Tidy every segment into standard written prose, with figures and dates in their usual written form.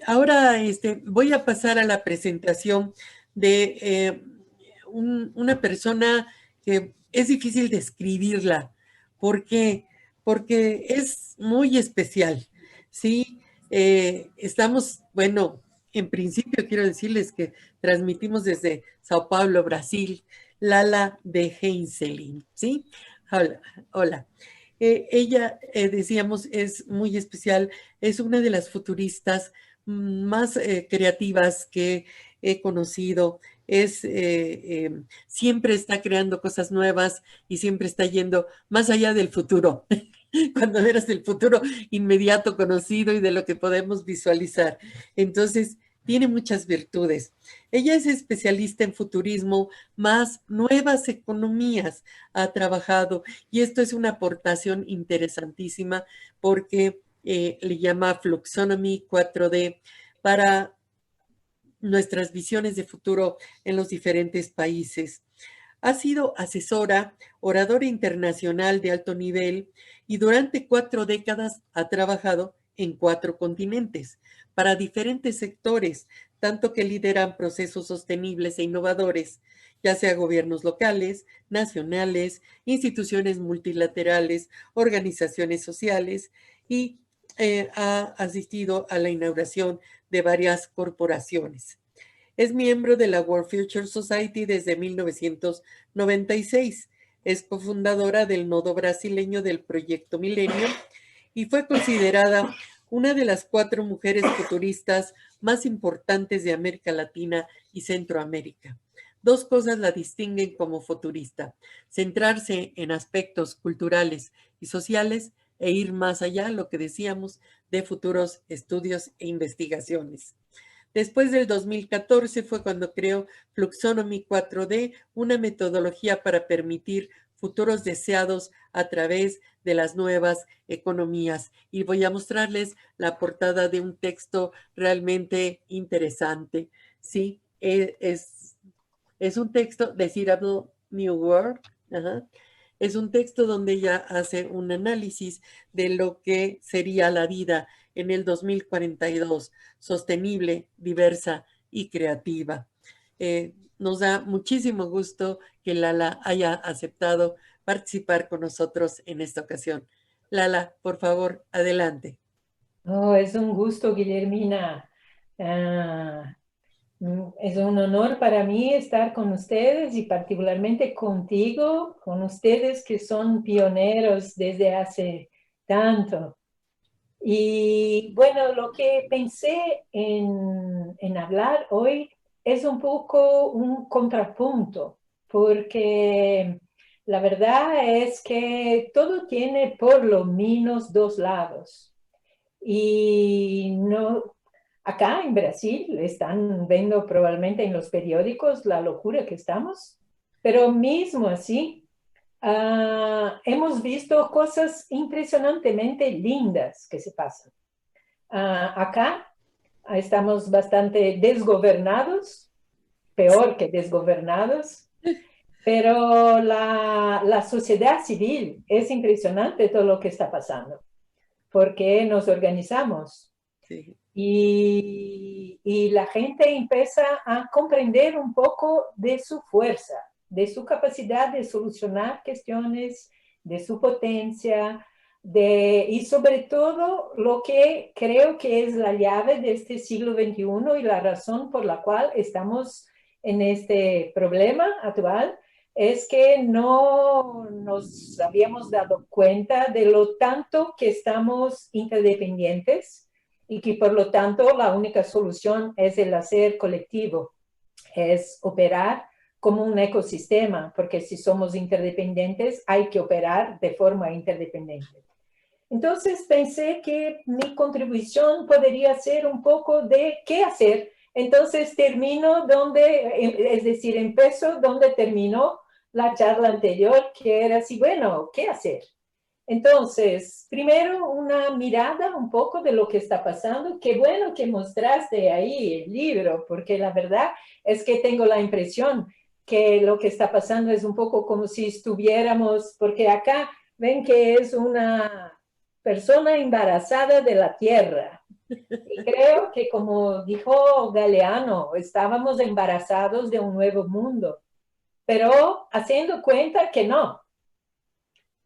Ahora voy a pasar a la presentación de una persona que es difícil describirla. ¿Por qué? Porque es muy especial, ¿sí? Estamos, bueno, en principio quiero decirles que transmitimos desde Sao Paulo, Brasil, Lala de Heinzelin, ¿sí? Hola, hola. Ella, decíamos, es muy especial, es una de las futuristas más creativas que he conocido. Siempre está creando cosas nuevas y siempre está yendo más allá del futuro, cuando eras del futuro inmediato conocido y de lo que podemos visualizar. Entonces, tiene muchas virtudes. Ella es especialista en futurismo, más nuevas economías ha trabajado, y esto es una aportación interesantísima porque le llama Fluxonomy 4D para nuestras visiones de futuro en los diferentes países. Ha sido asesora, oradora internacional de alto nivel y durante 4 décadas ha trabajado en 4 continentes para diferentes sectores, tanto que lideran procesos sostenibles e innovadores, ya sea gobiernos locales, nacionales, instituciones multilaterales, organizaciones sociales, y ha asistido a la inauguración de varias corporaciones. Es miembro de la World Future Society desde 1996. Es cofundadora del nodo brasileño del Proyecto Milenio y fue considerada una de las 4 mujeres futuristas más importantes de América Latina y Centroamérica. 2 cosas la distinguen como futurista: centrarse en aspectos culturales y sociales e ir más allá, lo que decíamos, de futuros estudios e investigaciones. Después del 2014 fue cuando creó Fluxonomy 4D, una metodología para permitir futuros deseados a través de las nuevas economías. Y voy a mostrarles la portada de un texto realmente interesante. Sí, es un texto, Desirable New World. Ajá. Es un texto donde ella hace un análisis de lo que sería la vida en el 2042, sostenible, diversa y creativa. Nos da muchísimo gusto que Lala haya aceptado participar con nosotros en esta ocasión. Lala, por favor, adelante. Oh, es un gusto, Guillermina. Ah, es un honor para mí estar con ustedes y particularmente contigo, con ustedes que son pioneros desde hace tanto. Y bueno, lo que pensé en hablar hoy es un poco un contrapunto, porque la verdad es que todo tiene por lo menos dos lados. Y no, acá en Brasil están viendo probablemente en los periódicos la locura que estamos, pero mismo así, hemos visto cosas impresionantemente lindas que se pasan. Acá estamos bastante desgobernados, peor que desgobernados, pero la sociedad civil es impresionante todo lo que está pasando, porque nos organizamos Sí. y la gente empieza a comprender un poco de su fuerza, de su capacidad de solucionar cuestiones, de su potencia, y sobre todo lo que creo que es la llave de este siglo XXI y la razón por la cual estamos en este problema actual, es que no nos habíamos dado cuenta de lo tanto que estamos interdependientes y que por lo tanto la única solución es el hacer colectivo, es operar como un ecosistema, porque si somos interdependientes hay que operar de forma interdependiente. Entonces pensé que mi contribución podría ser un poco de qué hacer. Entonces termino donde, es decir, empiezo donde terminó la charla anterior, que era así, bueno, ¿qué hacer? Entonces, primero una mirada un poco de lo que está pasando. Qué bueno que mostraste ahí el libro, porque la verdad es que tengo la impresión que lo que está pasando es un poco como si estuviéramos, porque acá ven que es una persona embarazada de la tierra. Y creo que como dijo Galeano, estábamos embarazados de un nuevo mundo, pero haciendo cuenta que no.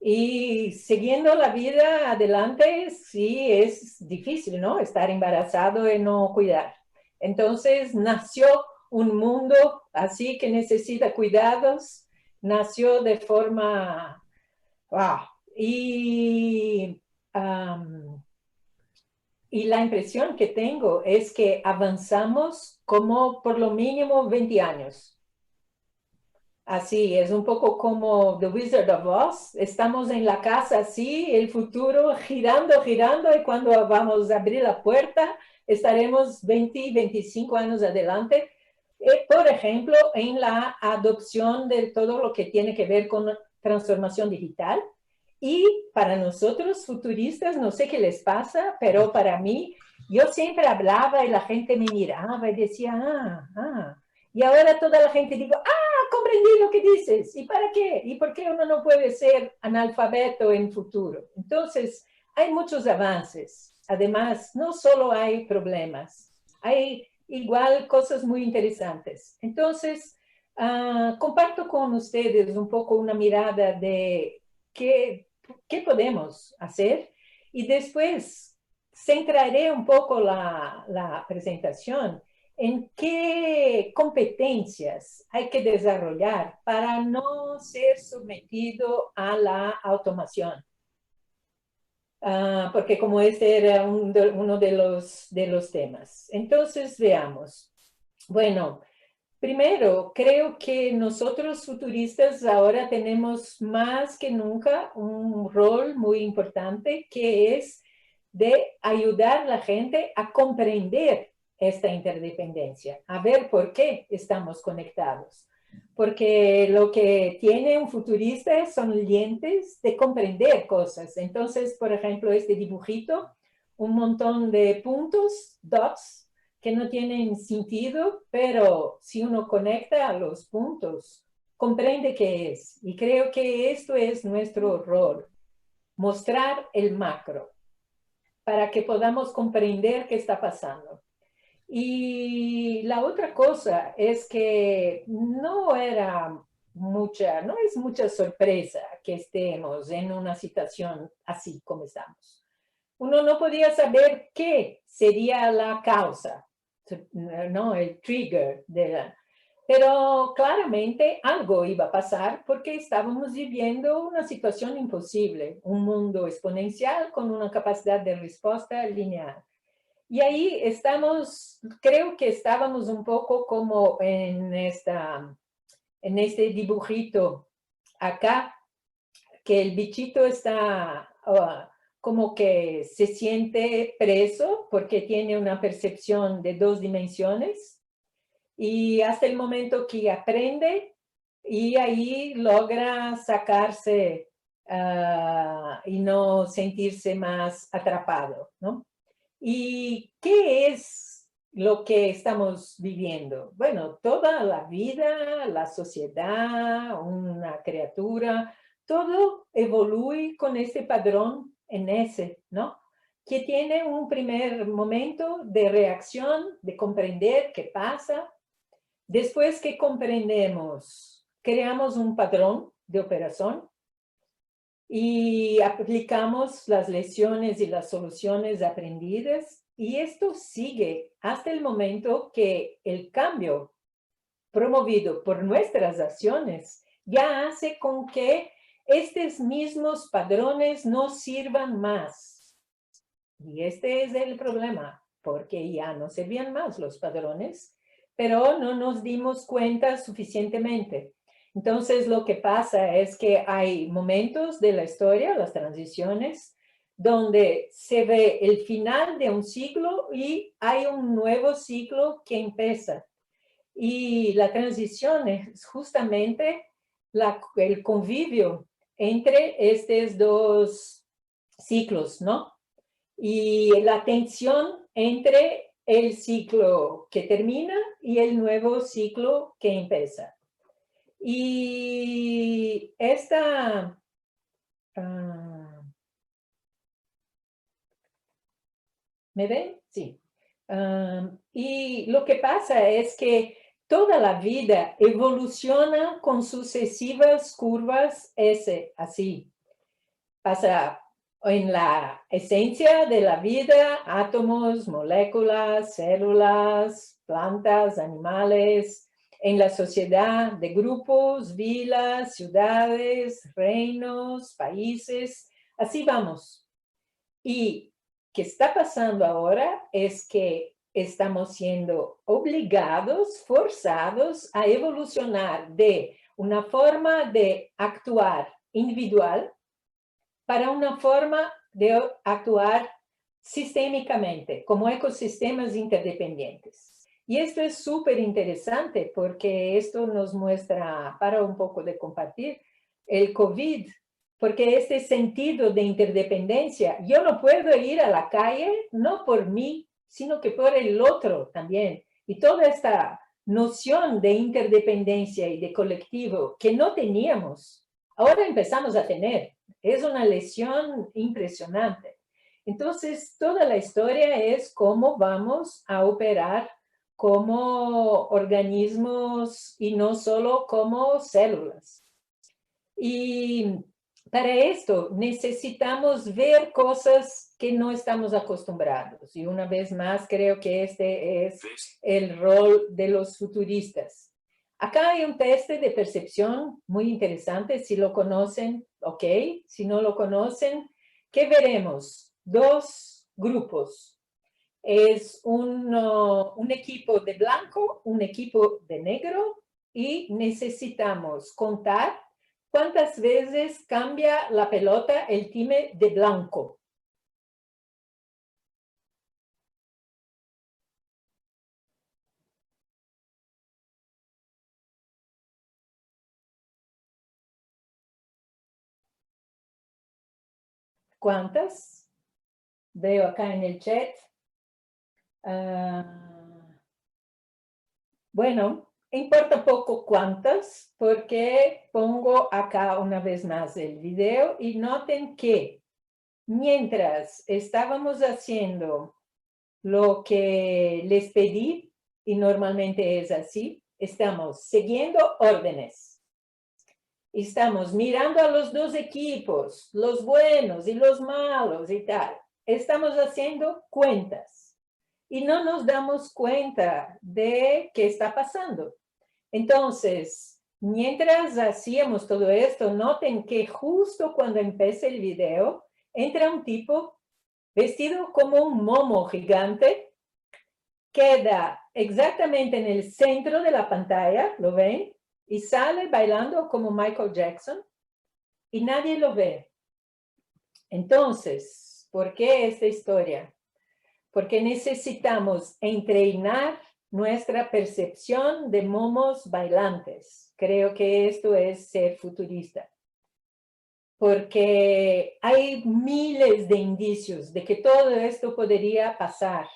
Y siguiendo la vida adelante, sí es difícil, ¿no? Estar embarazado y no cuidar. Entonces nació un mundo así que necesita cuidados, nació de forma, wow. Y, um, y la impresión que tengo es que avanzamos como por lo mínimo 20 años. Así, es un poco como The Wizard of Oz. Estamos en la casa así, el futuro girando, girando, y cuando vamos a abrir la puerta, estaremos 20, 25 años adelante. Por ejemplo, en la adopción de todo lo que tiene que ver con transformación digital. Y para nosotros futuristas, no sé qué les pasa, pero para mí, yo siempre hablaba y la gente me miraba y decía, y ahora toda la gente digo, comprendí lo que dices. ¿Y para qué? ¿Y por qué uno no puede ser analfabeto en futuro? Entonces, hay muchos avances. Además, no solo hay problemas, hay igual cosas muy interesantes. Entonces, comparto con ustedes un poco una mirada de qué podemos hacer y después centraré un poco la presentación en qué competencias hay que desarrollar para no ser sometido a la automación. Porque como este era uno de los temas. Entonces, veamos. Bueno, primero, creo que nosotros futuristas ahora tenemos más que nunca un rol muy importante que es de ayudar a la gente a comprender esta interdependencia, a ver por qué estamos conectados. Porque lo que tiene un futurista son lentes de comprender cosas. Entonces, por ejemplo, este dibujito, un montón de puntos, dots, que no tienen sentido, pero si uno conecta a los puntos, comprende qué es. Y creo que esto es nuestro rol, mostrar el macro para que podamos comprender qué está pasando. Y la otra cosa es que no es mucha sorpresa que estemos en una situación así como estamos. Uno no podía saber qué sería la causa, ¿no? El trigger pero claramente algo iba a pasar porque estábamos viviendo una situación imposible, un mundo exponencial con una capacidad de respuesta lineal. Y ahí estamos, creo que estábamos un poco como en este dibujito acá, que el bichito está como que se siente preso porque tiene una percepción de 2 dimensiones y hasta el momento que aprende y ahí logra sacarse y no sentirse más atrapado, ¿no? ¿Y qué es lo que estamos viviendo? Bueno, toda la vida, la sociedad, una criatura, todo evolúe con este padrón en ese, ¿no? Que tiene un primer momento de reacción, de comprender qué pasa. Después que comprendemos, creamos un patrón de operación y aplicamos las lecciones y las soluciones aprendidas y esto sigue hasta el momento que el cambio promovido por nuestras acciones ya hace con que estos mismos padrones no sirvan más. Y este es el problema, porque ya no servían más los padrones, pero no nos dimos cuenta suficientemente. Entonces, lo que pasa es que hay momentos de la historia, las transiciones, donde se ve el final de un ciclo y hay un nuevo ciclo que empieza. Y la transición es justamente el convivio entre estos dos ciclos, ¿no? Y la tensión entre el ciclo que termina y el nuevo ciclo que empieza. Y ¿Me ven? Sí. Y lo que pasa es que toda la vida evoluciona con sucesivas curvas S, así. Pasa en la esencia de la vida, átomos, moléculas, células, plantas, animales, en la sociedad de grupos, vilas, ciudades, reinos, países, así vamos. Y que está pasando ahora es que estamos siendo obligados, forzados a evolucionar de una forma de actuar individual para una forma de actuar sistémicamente, como ecosistemas interdependientes. Y esto es súper interesante porque esto nos muestra, para un poco de compartir, el COVID, porque este sentido de interdependencia, yo no puedo ir a la calle, no por mí, sino que por el otro también. Y toda esta noción de interdependencia y de colectivo que no teníamos, ahora empezamos a tener. Es una lesión impresionante. Entonces, toda la historia es cómo vamos a operar como organismos y no solo como células. Y para esto necesitamos ver cosas que no estamos acostumbrados. Y una vez más, creo que este es el rol de los futuristas. Acá hay un test de percepción muy interesante. Si lo conocen, ok. Si no lo conocen, ¿qué veremos? Dos grupos. Es un equipo de blanco, un equipo de negro, y necesitamos contar cuántas veces cambia la pelota el team de blanco. ¿Cuántas? Veo acá en el chat. Bueno, importa poco cuántas, porque pongo acá una vez más el video y noten que mientras estábamos haciendo lo que les pedí, y normalmente es así, estamos siguiendo órdenes. Estamos mirando a los dos equipos, los buenos y los malos y tal. Estamos haciendo cuentas y no nos damos cuenta de qué está pasando. Entonces, mientras hacíamos todo esto, noten que justo cuando empieza el video, entra un tipo vestido como un momo gigante, queda exactamente en el centro de la pantalla, ¿lo ven? Y sale bailando como Michael Jackson y nadie lo ve. Entonces, ¿por qué esta historia? Porque necesitamos entrenar nuestra percepción de momos bailantes. Creo que esto es ser futurista. Porque hay miles de indicios de que todo esto podría pasar.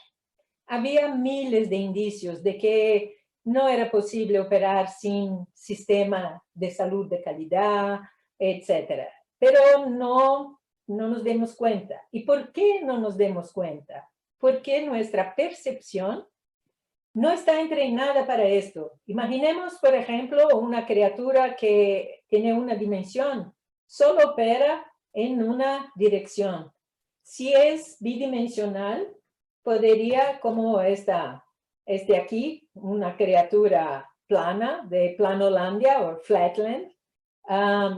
Había miles de indicios de que no era posible operar sin sistema de salud de calidad, etc. Pero no nos demos cuenta. ¿Y por qué no nos demos cuenta? Porque nuestra percepción no está entrenada para esto. Imaginemos, por ejemplo, una criatura que tiene una dimensión, solo opera en una dirección. Si es bidimensional, podría, como este aquí, una criatura plana de Planolandia o Flatland,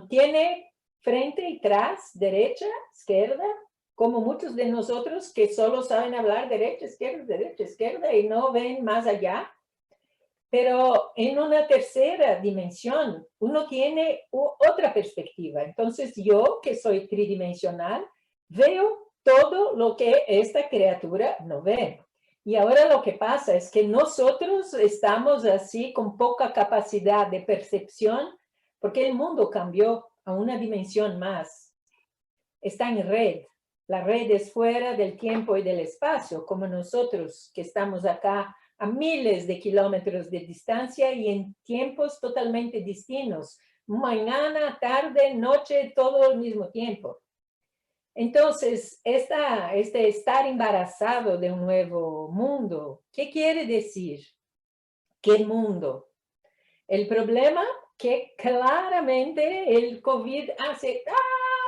tiene frente y tras, derecha, izquierda, como muchos de nosotros que solo saben hablar derecha, izquierda y no ven más allá. Pero en una tercera dimensión, uno tiene otra perspectiva. Entonces yo, que soy tridimensional, veo todo lo que esta criatura no ve. Y ahora lo que pasa es que nosotros estamos así con poca capacidad de percepción porque el mundo cambió a una dimensión más. Está en red. La red es fuera del tiempo y del espacio, como nosotros que estamos acá a miles de kilómetros de distancia y en tiempos totalmente distintos. Mañana, tarde, noche, todo al mismo tiempo. Entonces, este estar embarazado de un nuevo mundo, ¿qué quiere decir? ¿Qué mundo? El problema que claramente el COVID hace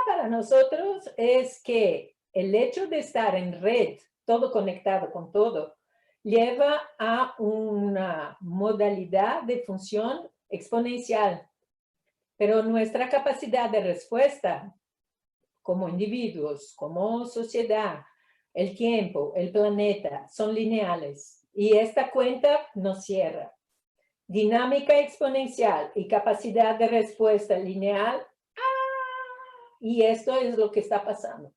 para nosotros es que el hecho de estar en red, todo conectado con todo, lleva a una modalidad de función exponencial. Pero nuestra capacidad de respuesta como individuos, como sociedad, el tiempo, el planeta, son lineales. Y esta cuenta no cierra. Dinámica exponencial y capacidad de respuesta lineal. Y esto es lo que está pasando.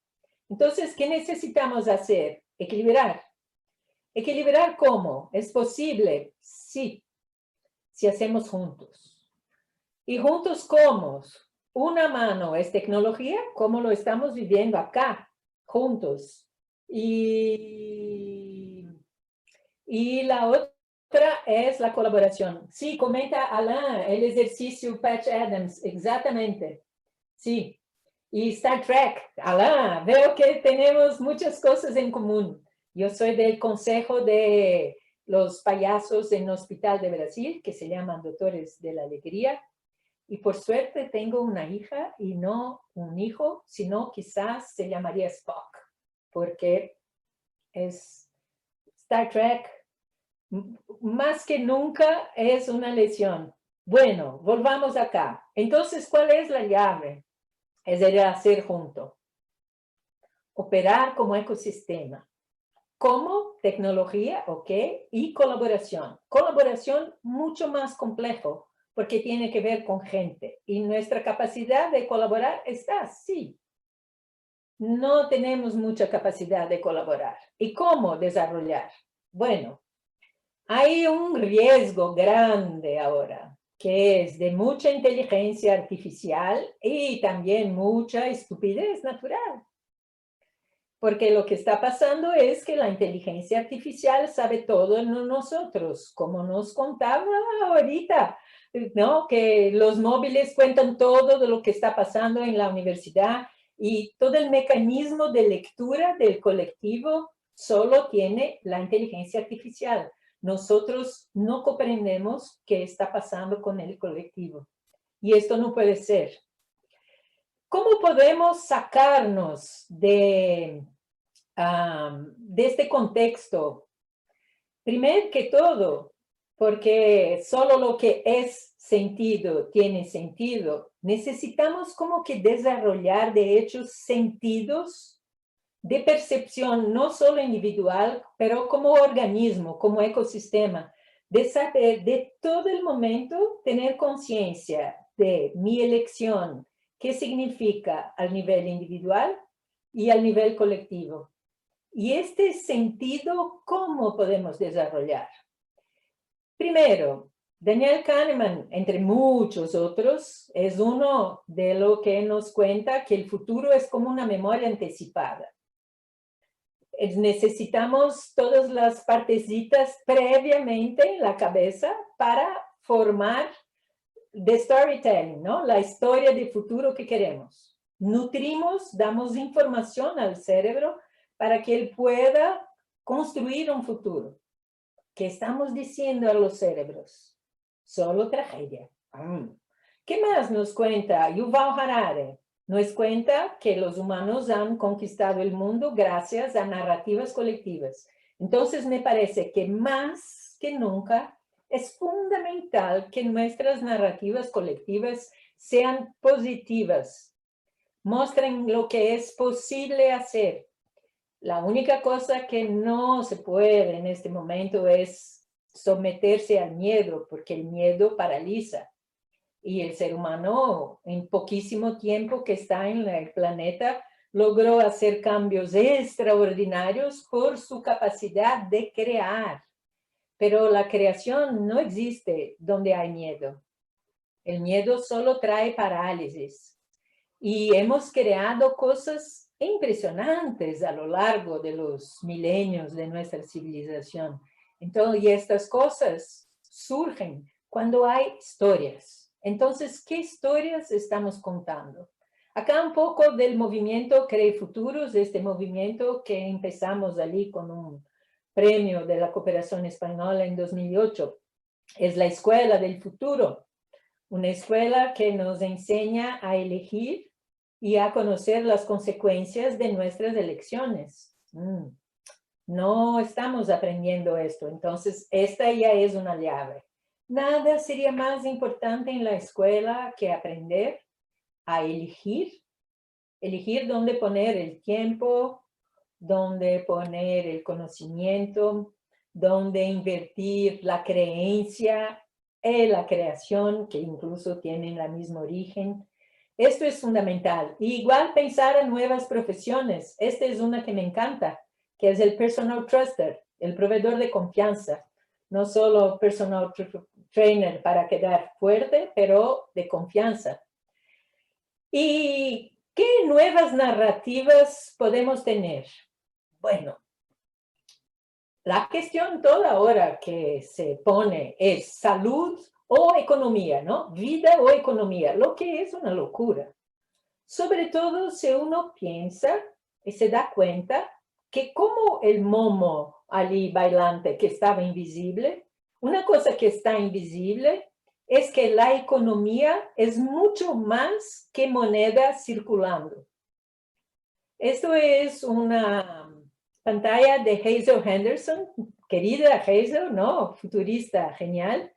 Entonces, ¿qué necesitamos hacer? Equilibrar. ¿Equilibrar cómo? ¿Es posible? Sí, si hacemos juntos. ¿Y juntos cómo? Una mano es tecnología, como lo estamos viviendo acá, juntos. Y la otra es la colaboración. Sí, comenta Alain, el ejercicio Patch Adams, exactamente. Sí. Y Star Trek, Alain, veo que tenemos muchas cosas en común. Yo soy del consejo de los payasos en Hospital de Brasil, que se llaman Doctores de la Alegría. Y por suerte tengo una hija y no un hijo, sino quizás se llamaría Spock, porque es Star Trek, más que nunca es una lesión. Bueno, volvamos acá. Entonces, ¿cuál es la llave? Es el hacer junto. Operar como ecosistema. Como tecnología, ¿ok? Y colaboración. Colaboración mucho más complejo, porque tiene que ver con gente. Y nuestra capacidad de colaborar está, sí. No tenemos mucha capacidad de colaborar. ¿Y cómo desarrollar? Bueno, hay un riesgo grande ahora, que es de mucha inteligencia artificial y también mucha estupidez natural. Porque lo que está pasando es que la inteligencia artificial sabe todo en nosotros, como nos contaba ahorita, ¿no? Que los móviles cuentan todo de lo que está pasando en la universidad y todo el mecanismo de lectura del colectivo solo tiene la inteligencia artificial. Nosotros no comprendemos qué está pasando con el colectivo. Y esto no puede ser. ¿Cómo podemos sacarnos de este contexto? Primero que todo, porque solo lo que es sentido tiene sentido, necesitamos como que desarrollar de hecho sentidos de percepción, no solo individual, pero como organismo, como ecosistema, de saber de todo el momento tener conciencia de mi elección, qué significa al nivel individual y al nivel colectivo. Y este sentido, ¿cómo podemos desarrollar? Primero, Daniel Kahneman, entre muchos otros, es uno de los que nos cuenta que el futuro es como una memoria anticipada. Necesitamos todas las partecitas previamente en la cabeza para formar the storytelling, ¿no? La historia de futuro que queremos. Nutrimos, damos información al cerebro para que él pueda construir un futuro. ¿Qué estamos diciendo a los cerebros? Solo tragedia. ¿Qué más nos cuenta Yuval Harari? Nos cuenta que los humanos han conquistado el mundo gracias a narrativas colectivas. Entonces me parece que más que nunca es fundamental que nuestras narrativas colectivas sean positivas, muestren lo que es posible hacer. La única cosa que no se puede en este momento es someterse al miedo, porque el miedo paraliza. Y el ser humano, en poquísimo tiempo que está en el planeta, logró hacer cambios extraordinarios por su capacidad de crear. Pero la creación no existe donde hay miedo. El miedo solo trae parálisis. Y hemos creado cosas impresionantes a lo largo de los milenios de nuestra civilización. Entonces, y estas cosas surgen cuando hay historias. Entonces, ¿qué historias estamos contando? Acá un poco del movimiento Cree Futuros, de este movimiento que empezamos allí con un premio de la cooperación española en 2008. Es la escuela del futuro, una escuela que nos enseña a elegir y a conocer las consecuencias de nuestras elecciones. No estamos aprendiendo esto, entonces esta ya es una llave. Nada sería más importante en la escuela que aprender a elegir dónde poner el tiempo, dónde poner el conocimiento, dónde invertir la creencia y la creación, que incluso tienen el mismo origen. Esto es fundamental. Y igual pensar en nuevas profesiones. Esta es una que me encanta, que es el personal trusted, el proveedor de confianza. No solo personal trainer para quedar fuerte, pero de confianza. ¿Y qué nuevas narrativas podemos tener? Bueno, la cuestión toda ahora que se pone es salud o economía, ¿no? Vida o economía, lo que es una locura. Sobre todo si uno piensa y se da cuenta que como el momo allí bailante que estaba invisible, una cosa que está invisible es que la economía es mucho más que moneda circulando. Esto es una pantalla de Hazel Henderson, querida Hazel, ¿no? Futurista genial,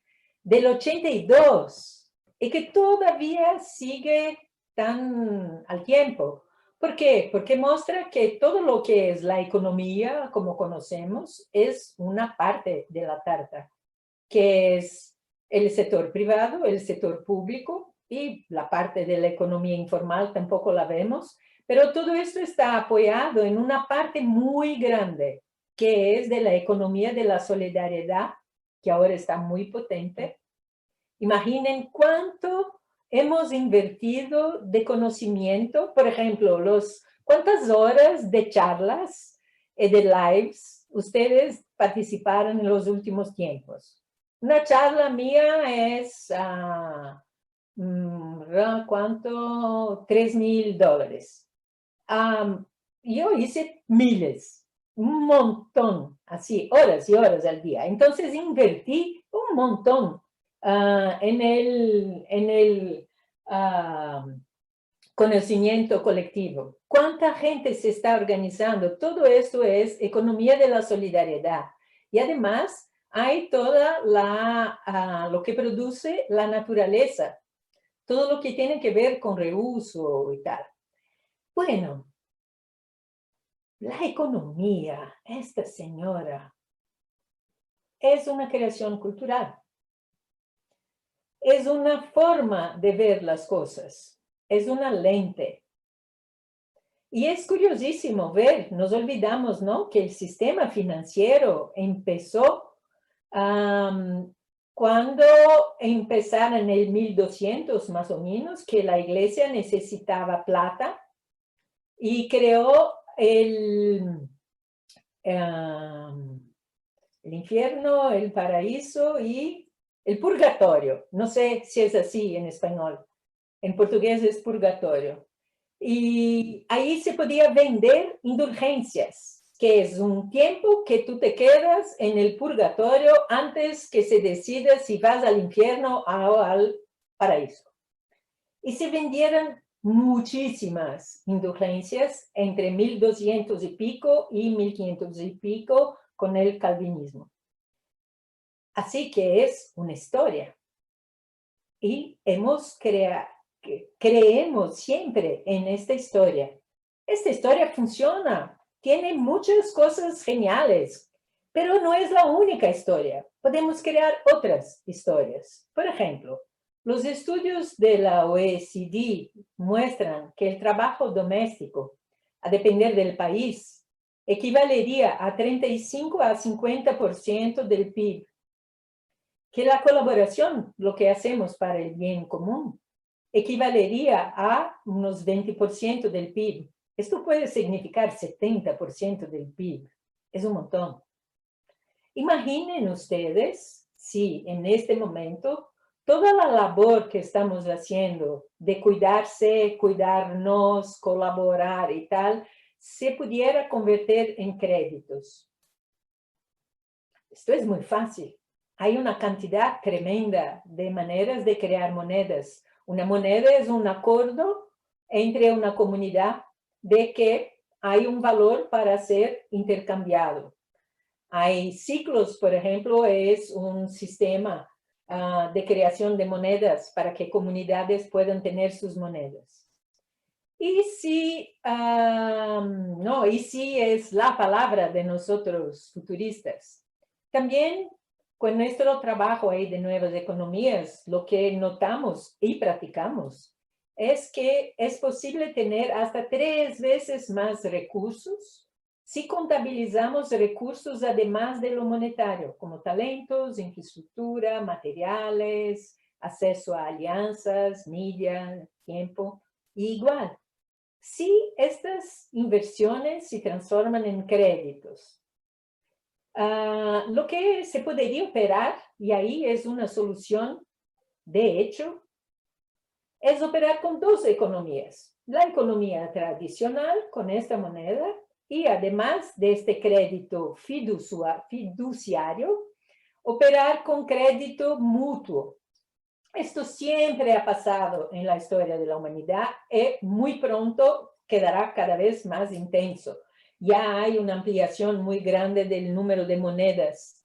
del 82, y que todavía sigue tan al tiempo. ¿Por qué? Porque muestra que todo lo que es la economía, como conocemos, es una parte de la tarta, que es el sector privado, el sector público, y la parte de la economía informal tampoco la vemos, pero todo esto está apoyado en una parte muy grande, que es de la economía de la solidaridad, que ahora está muy potente. Imaginen cuánto hemos invertido de conocimiento, por ejemplo, cuántas horas de charlas y de lives ustedes participaron en los últimos tiempos. Una charla mía es, ¿cuánto? $3,000. Yo hice miles, un montón, así, horas y horas al día. Entonces invertí un montón en el conocimiento colectivo. ¿Cuánta gente se está organizando? Todo esto es economía de la solidaridad. Y además hay toda lo que produce la naturaleza, todo lo que tiene que ver con reuso y tal. Bueno, la economía, esta señora, es una creación cultural. Es una forma de ver las cosas. Es una lente. Y es curiosísimo ver, nos olvidamos, ¿no? Que el sistema financiero empezó cuando empezaron en el 1200 más o menos, que la iglesia necesitaba plata y creó el infierno, el paraíso y el purgatorio. No sé si es así en español. En portugués es purgatorio. Y ahí se podía vender indulgencias, que es un tiempo que tú te quedas en el purgatorio antes que se decida si vas al infierno o al paraíso. Y se vendieron muchísimas indulgencias entre 1200 y pico y 1500 y pico con el calvinismo. Así que es una historia. Y creemos siempre en esta historia. Esta historia funciona, tiene muchas cosas geniales, pero no es la única historia. Podemos crear otras historias. Por ejemplo, los estudios de la OECD muestran que el trabajo doméstico, a depender del país, equivalería a 35 a 50% del PIB. Que la colaboración, lo que hacemos para el bien común, equivalería a unos 20% del PIB. Esto puede significar 70% del PIB. Es un montón. Imaginen ustedes si en este momento toda la labor que estamos haciendo de cuidarse, cuidarnos, colaborar y tal, se pudiera convertir en créditos. Esto es muy fácil. Hay una cantidad tremenda de maneras de crear monedas. Una moneda es un acuerdo entre una comunidad de que hay un valor para ser intercambiado. Hay ciclos, por ejemplo, es un sistema de creación de monedas para que comunidades puedan tener sus monedas. Y si, no, y si es la palabra de nosotros futuristas. También con nuestro trabajo ahí de nuevas economías, lo que notamos y practicamos es que es posible tener hasta 3 veces más recursos si contabilizamos recursos además de lo monetario, como talentos, infraestructura, materiales, acceso a alianzas, media, tiempo, y igual. Si estas inversiones se transforman en créditos, lo que se podría operar, y ahí es una solución, de hecho, es operar con 2 economías. La economía tradicional con esta moneda y además de este crédito fiduciario, operar con crédito mutuo. Esto siempre ha pasado en la historia de la humanidad y muy pronto quedará cada vez más intenso. Ya hay una ampliación muy grande del número de monedas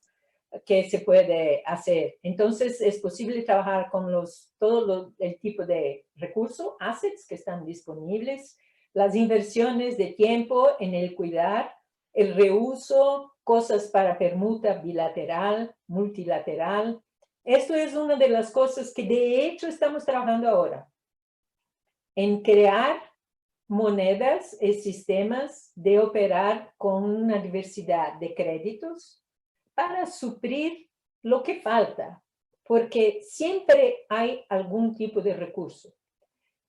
que se puede hacer. Entonces, es posible trabajar con todo el tipo de recursos, assets que están disponibles, las inversiones de tiempo en el cuidar, el reuso, cosas para permuta bilateral, multilateral. Esto es una de las cosas que de hecho estamos trabajando ahora, en crear monedas y sistemas de operar con una diversidad de créditos para suplir lo que falta, porque siempre hay algún tipo de recurso.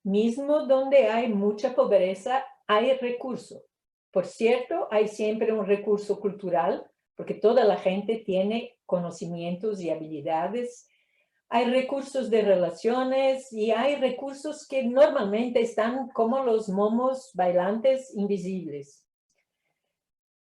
Mismo donde hay mucha pobreza, hay recurso. Por cierto, hay siempre un recurso cultural, porque toda la gente tiene conocimientos y habilidades. Hay recursos de relaciones y hay recursos que normalmente están como los momos bailantes invisibles.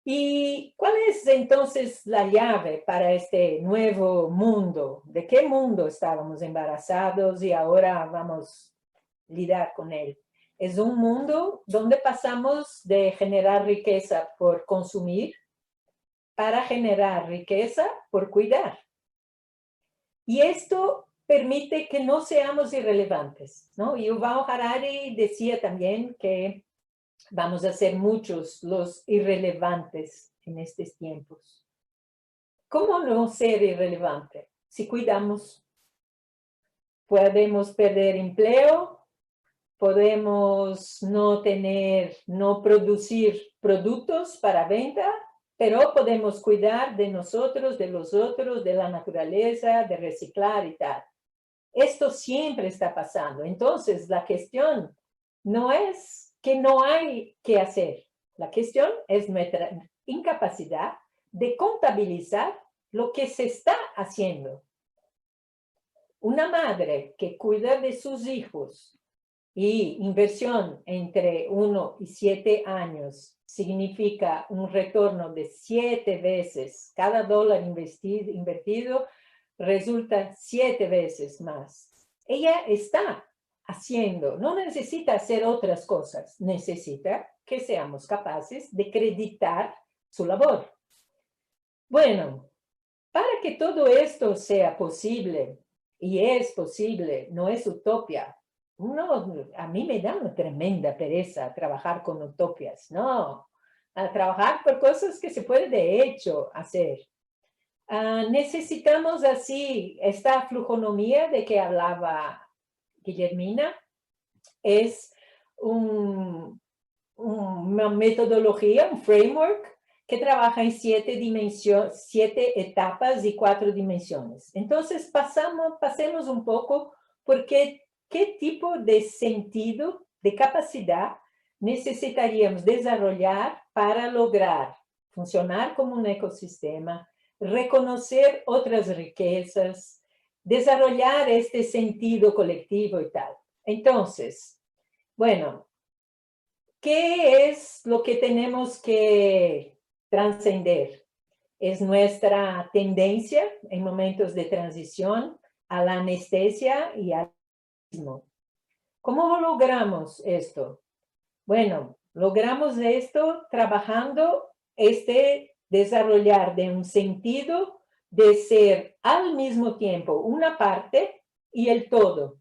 ¿Y cuál es entonces la llave para este nuevo mundo? ¿De qué mundo estábamos embarazados y ahora vamos a lidiar con él? Es un mundo donde pasamos de generar riqueza por consumir para generar riqueza por cuidar. Y esto permite que no seamos irrelevantes, ¿no? Y Yuval Harari decía también que vamos a ser muchos los irrelevantes en estos tiempos. ¿Cómo no ser irrelevante? Si cuidamos, podemos perder empleo, podemos no producir productos para venta, pero podemos cuidar de nosotros, de los otros, de la naturaleza, de reciclar y tal. Esto siempre está pasando. Entonces, la cuestión no es que no hay que hacer. La cuestión es nuestra incapacidad de contabilizar lo que se está haciendo. Una madre que cuida de sus hijos y inversión entre 1 y 7 años significa un retorno de 7 veces. Cada dólar invertido resulta 7 veces más. Ella está haciendo, no necesita hacer otras cosas, necesita que seamos capaces de acreditar su labor. Bueno, para que todo esto sea posible, y es posible, no es utopía. A mí me da una tremenda pereza trabajar con utopias, no, a trabajar por cosas que se puede de hecho hacer. Necesitamos así, esta flujonomía de que hablaba Guillermina, es una metodología, un framework que trabaja en 7 etapas y 4 dimensiones. Entonces, pasemos un poco por qué tipo de sentido, de capacidad necesitaríamos desarrollar para lograr funcionar como un ecosistema, reconocer otras riquezas, desarrollar este sentido colectivo y tal. Entonces, bueno, ¿qué es lo que tenemos que trascender? Es nuestra tendencia en momentos de transición a la anestesia y al mismo. ¿Cómo logramos esto? Bueno, logramos esto trabajando desarrollar de un sentido de ser al mismo tiempo una parte y el todo.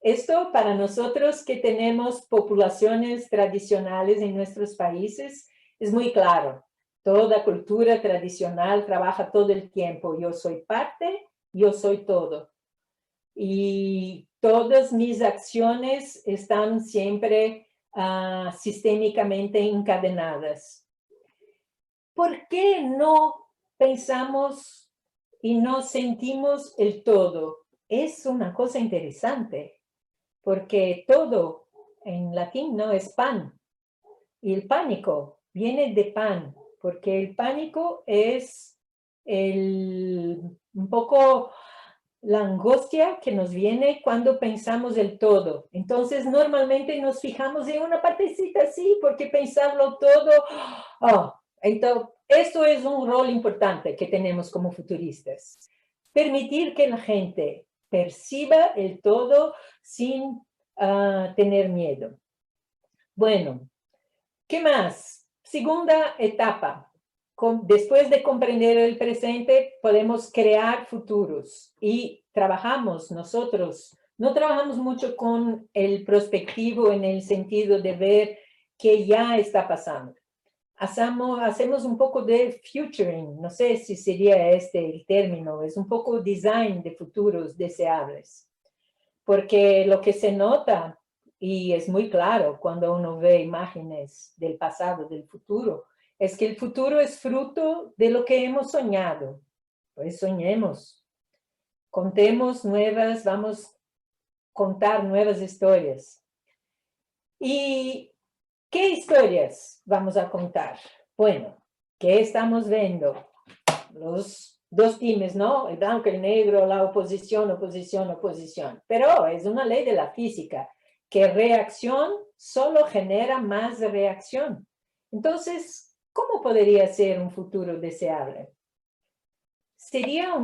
Esto para nosotros que tenemos poblaciones tradicionales en nuestros países es muy claro. Toda cultura tradicional trabaja todo el tiempo. Yo soy parte, yo soy todo. Y todas mis acciones están siempre sistémicamente encadenadas. ¿Por qué no pensamos y no sentimos el todo? Es una cosa interesante, porque todo en latín no es pan. Y el pánico viene de pan, porque el pánico es un poco la angustia que nos viene cuando pensamos el todo. Entonces, normalmente nos fijamos en una partecita así, porque pensarlo todo, entonces, esto es un rol importante que tenemos como futuristas. Permitir que la gente perciba el todo sin tener miedo. Bueno, ¿qué más? Segunda etapa. Después de comprender el presente, podemos crear futuros y trabajamos nosotros. No trabajamos mucho con el prospectivo en el sentido de ver qué ya está pasando. Hacemos un poco de futuring, no sé si sería este el término, es un poco design de futuros deseables. Porque lo que se nota, y es muy claro cuando uno ve imágenes del pasado, del futuro, es que el futuro es fruto de lo que hemos soñado. Pues soñemos, contemos vamos a contar nuevas historias. ¿Y qué historias vamos a contar? Bueno, ¿qué estamos viendo? Los dos times, ¿no? El blanco y el negro, la oposición, oposición, oposición. Pero es una ley de la física, que reacción solo genera más reacción. Entonces, ¿cómo podría ser un futuro deseable? Sería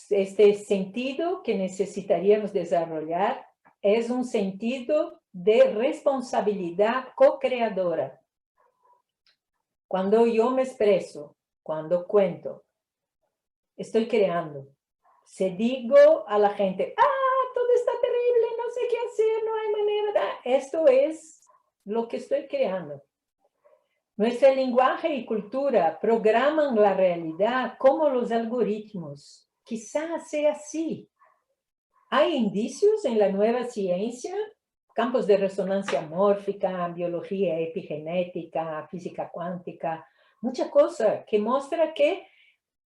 este sentido que necesitaríamos desarrollar, es un sentido de responsabilidad co-creadora. Cuando yo me expreso, cuando cuento, estoy creando. Se digo a la gente, todo está terrible, no sé qué hacer, no hay manera. Esto es lo que estoy creando. Nuestro lenguaje y cultura programan la realidad como los algoritmos. Quizás sea así. Hay indicios en la nueva ciencia, campos de resonancia mórfica, biología epigenética, física cuántica, mucha cosa que muestra que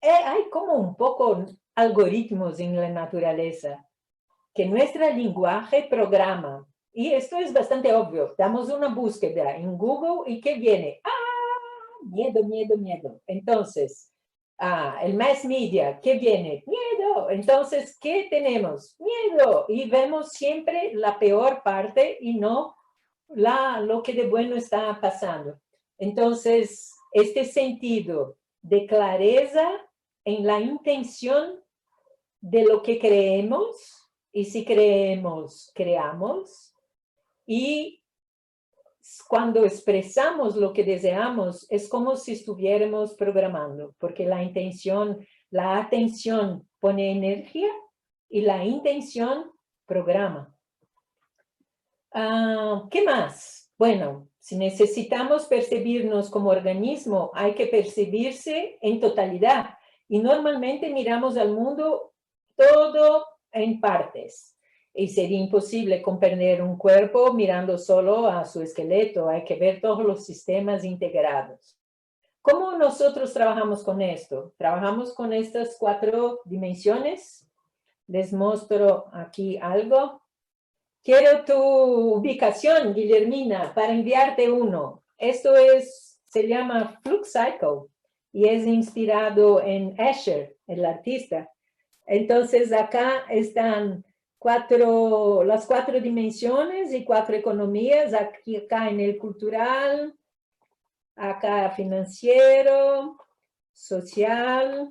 hay como un poco algoritmos en la naturaleza que nuestro lenguaje programa. Y esto es bastante obvio. Damos una búsqueda en Google y ¿qué viene? Miedo, miedo, miedo. Entonces, el mass media, ¿qué viene? Miedo. Entonces, ¿qué tenemos? Miedo. Y vemos siempre la peor parte y no lo que de bueno está pasando. Entonces, este sentido de clareza en la intención de lo que creemos, y si creemos, creamos, y cuando expresamos lo que deseamos, es como si estuviéramos programando, porque la intención, la atención pone energía y la intención programa. ¿Qué más? Bueno, si necesitamos percibirnos como organismo, hay que percibirse en totalidad. Y normalmente miramos al mundo todo en partes. Y sería imposible comprender un cuerpo mirando solo a su esqueleto. Hay que ver todos los sistemas integrados. ¿Cómo nosotros trabajamos con esto? Trabajamos con estas 4 dimensiones. Les muestro aquí algo. Quiero tu ubicación, Guillermina, para enviarte uno. Esto se llama Flux Cycle y es inspirado en Escher, el artista. Entonces acá están las 4 dimensiones y 4 economías, aquí, acá en el cultural, acá financiero, social,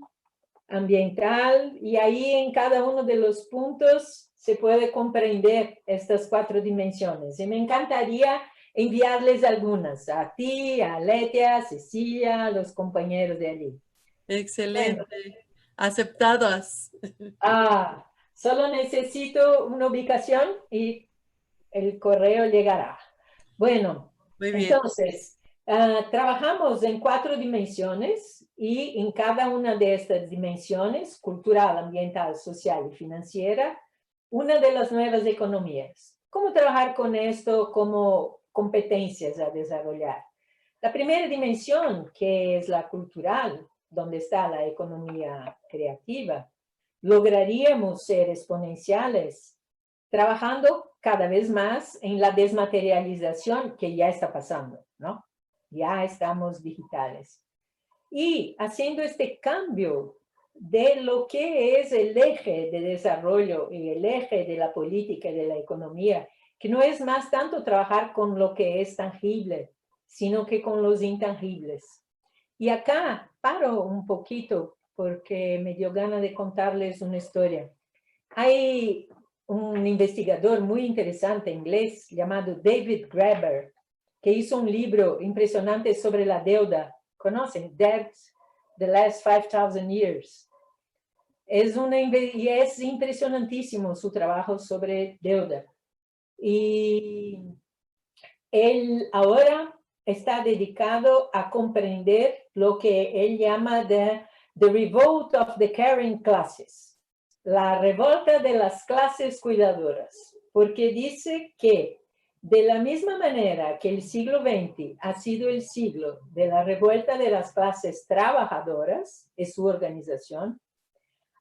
ambiental, y ahí en cada uno de los puntos se puede comprender estas 4 dimensiones. Y me encantaría enviarles algunas, a ti, a Letia, a Cecilia, a los compañeros de allí. Bueno, Excelente. Aceptadas. solo necesito una ubicación y el correo llegará. Bueno, Muy bien. entonces, trabajamos en 4 dimensiones y en cada una de estas dimensiones, cultural, ambiental, social y financiera, una de las nuevas economías. ¿Cómo trabajar con esto como competencias a desarrollar? La primera dimensión, que es la cultural, donde está la economía creativa, lograríamos ser exponenciales trabajando cada vez más en la desmaterialización que ya está pasando, ¿no? Ya estamos digitales. Y haciendo este cambio de lo que es el eje de desarrollo y el eje de la política y de la economía, que no es más tanto trabajar con lo que es tangible, sino que con los intangibles. Y acá paro un poquito porque me dio gana de contarles una historia. Hay un investigador muy interesante inglés llamado David Graeber, que hizo un libro impresionante sobre la deuda. ¿Conocen? Debt, The Last 5,000 Years. Y es impresionantísimo su trabajo sobre deuda. Y él ahora está dedicado a comprender lo que él llama the revolt of the caring classes, la revolta de las clases cuidadoras, porque dice que de la misma manera que el siglo XX ha sido el siglo de la revuelta de las clases trabajadoras y su organización,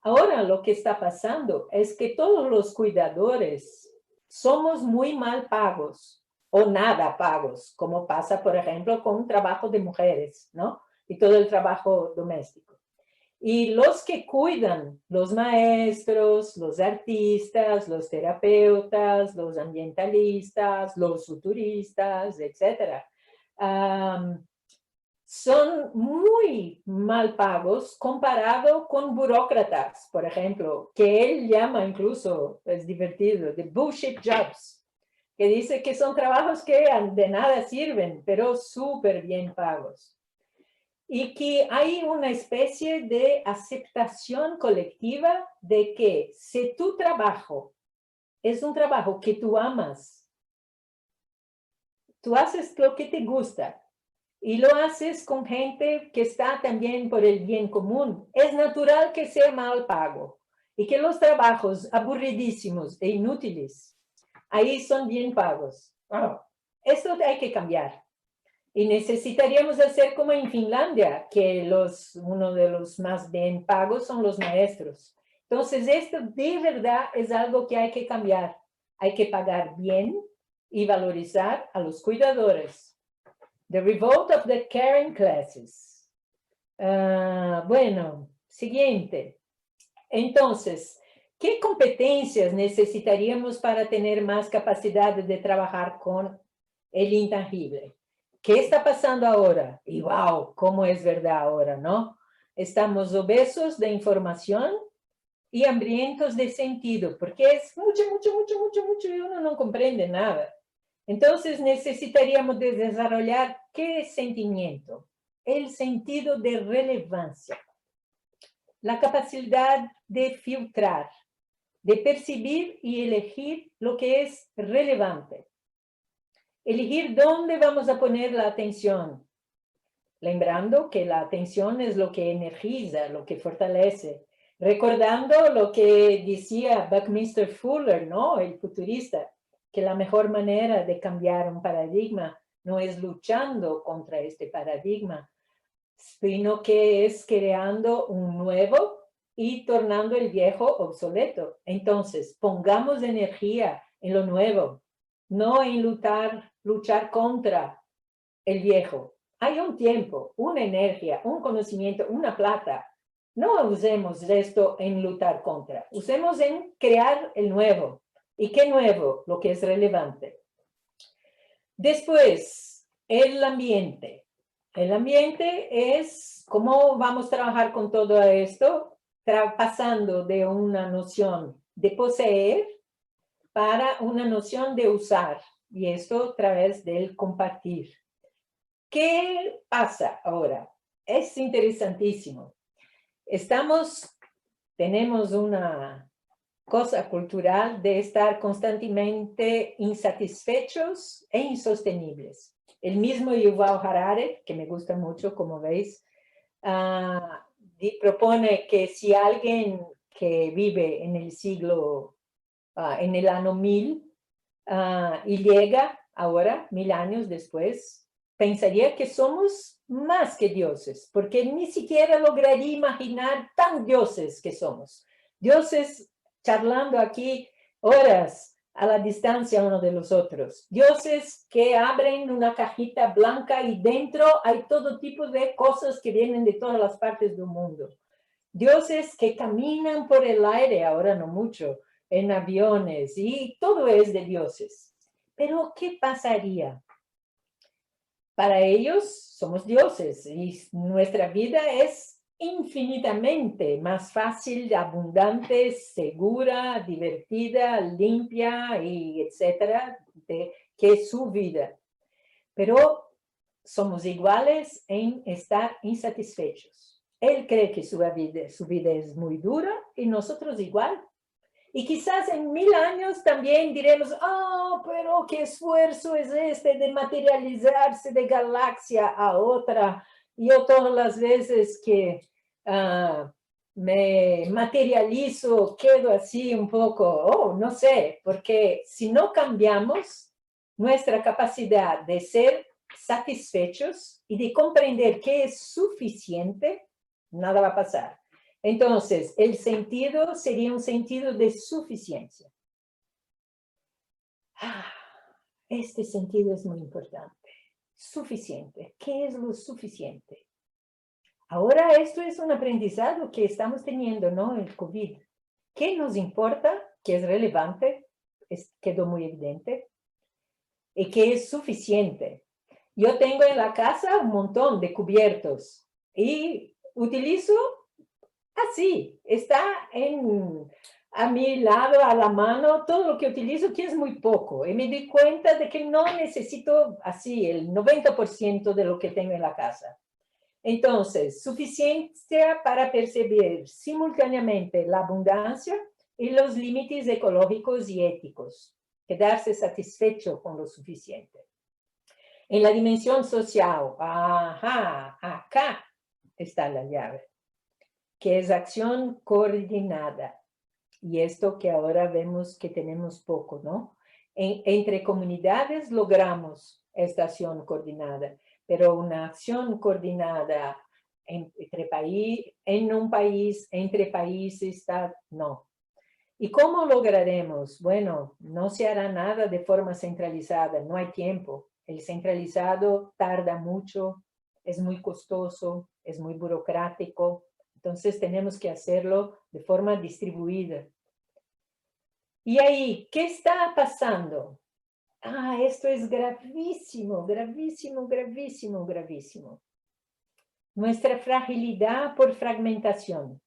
ahora lo que está pasando es que todos los cuidadores somos muy mal pagos o nada pagos, como pasa, por ejemplo, con un trabajo de mujeres, ¿no? Y todo el trabajo doméstico. Y los que cuidan, los maestros, los artistas, los terapeutas, los ambientalistas, los futuristas, etcétera, son muy mal pagos comparado con burócratas, por ejemplo, que él llama incluso, es divertido, de bullshit jobs, que dice que son trabajos que de nada sirven, pero súper bien pagos. Y que hay una especie de aceptación colectiva de que si tu trabajo es un trabajo que tú amas, tú haces lo que te gusta, y lo haces con gente que está también por el bien común, es natural que sea mal pago y que los trabajos aburridísimos e inútiles ahí son bien pagos. Esto hay que cambiar. Y necesitaríamos hacer como en Finlandia, que uno de los más bien pagos son los maestros. Entonces, esto de verdad es algo que hay que cambiar. Hay que pagar bien y valorizar a los cuidadores. The revolt of the caring classes. Bueno, siguiente. Entonces, ¿qué competencias necesitaríamos para tener más capacidad de trabajar con el intangible? ¿Qué está pasando ahora? Y wow, cómo es verdad ahora, ¿no? Estamos obesos de información y hambrientos de sentido, porque es mucho, mucho, mucho, mucho, mucho y uno no comprende nada. Entonces necesitaríamos de desarrollar ¿qué sentimiento? El sentido de relevancia, la capacidad de filtrar, de percibir y elegir lo que es relevante. Elegir dónde vamos a poner la atención, lembrando que la atención es lo que energiza, lo que fortalece. Recordando lo que decía Buckminster Fuller, ¿no? El futurista, que la mejor manera de cambiar un paradigma no es luchando contra este paradigma, sino que es creando un nuevo y tornando el viejo obsoleto. Entonces, pongamos energía en lo nuevo, no en luchar contra el viejo. Hay un tiempo, una energía, un conocimiento, una plata No usemos esto en luchar contra, usemos en crear el nuevo. ¿Y qué nuevo? Lo que es relevante. Después, el ambiente. El ambiente es cómo vamos a trabajar con todo esto, pasando de una noción de poseer para una noción de usar, y esto a través del compartir. ¿Qué pasa ahora? Es interesantísimo. Tenemos una cosa cultural de estar constantemente insatisfechos e insostenibles. El mismo Yuval Harari, que me gusta mucho, como veis, propone que si alguien que vive en el siglo, en el año 1000, y llega ahora, 1000 años después, pensaría que somos más que dioses, porque ni siquiera lograría imaginar tan dioses que somos. Dioses charlando aquí horas a la distancia uno de los otros. Dioses que abren una cajita blanca y dentro hay todo tipo de cosas que vienen de todas las partes del mundo. Dioses que caminan por el aire, ahora no mucho, en aviones, y todo es de dioses. Pero, ¿qué pasaría? Para ellos somos dioses y nuestra vida es infinitamente más fácil, abundante, segura, divertida, limpia, y etcétera, que su vida. Pero somos iguales en estar insatisfechos. Él cree que su vida es muy dura y nosotros igual. Y quizás en 1000 años también diremos, pero qué esfuerzo es este de materializarse de galaxia a otra. Yo todas las veces que me materializo, quedo así un poco, no sé, porque si no cambiamos nuestra capacidad de ser satisfechos y de comprender qué es suficiente, nada va a pasar. Entonces, el sentido sería un sentido de suficiencia. Este sentido es muy importante. Suficiente. ¿Qué es lo suficiente? Ahora esto es un aprendizaje que estamos teniendo, ¿no? El COVID. ¿Qué nos importa? ¿Qué es relevante? Quedó muy evidente. ¿Y qué es suficiente? Yo tengo en la casa un montón de cubiertos y utilizo así, está a mi lado, a la mano, todo lo que utilizo que es muy poco. Y me di cuenta de que no necesito así el 90% de lo que tengo en la casa. Entonces, suficiencia para percibir simultáneamente la abundancia y los límites ecológicos y éticos. Quedarse satisfecho con lo suficiente. En la dimensión social, acá está la llave, que es acción coordinada. Y esto que ahora vemos que tenemos poco, ¿no? Entre comunidades logramos esta acción coordinada, pero una acción coordinada en un país, entre países, no. ¿Y cómo lograremos? Bueno, no se hará nada de forma centralizada, no hay tiempo. El centralizado tarda mucho, es muy costoso, es muy burocrático. Entonces tenemos que hacerlo de forma distribuida. Y ahí, ¿qué está pasando? Esto es gravísimo, gravísimo, gravísimo, gravísimo. Nuestra fragilidad por fragmentación.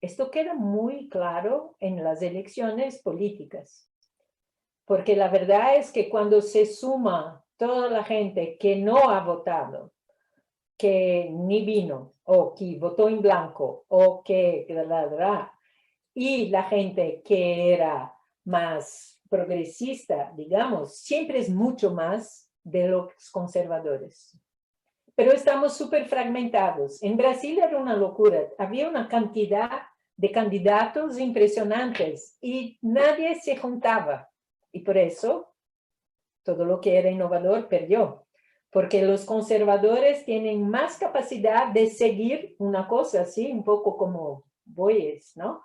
Esto queda muy claro en las elecciones políticas. Porque la verdad es que cuando se suma toda la gente que no ha votado, que ni vino, o que votó en blanco, o que y la gente que era más progresista, digamos, siempre es mucho más de los conservadores. Pero estamos súper fragmentados. En Brasil era una locura. Había una cantidad de candidatos impresionantes y nadie se juntaba. Y por eso, todo lo que era innovador perdió. Porque los conservadores tienen más capacidad de seguir una cosa así, un poco como bueyes, ¿no?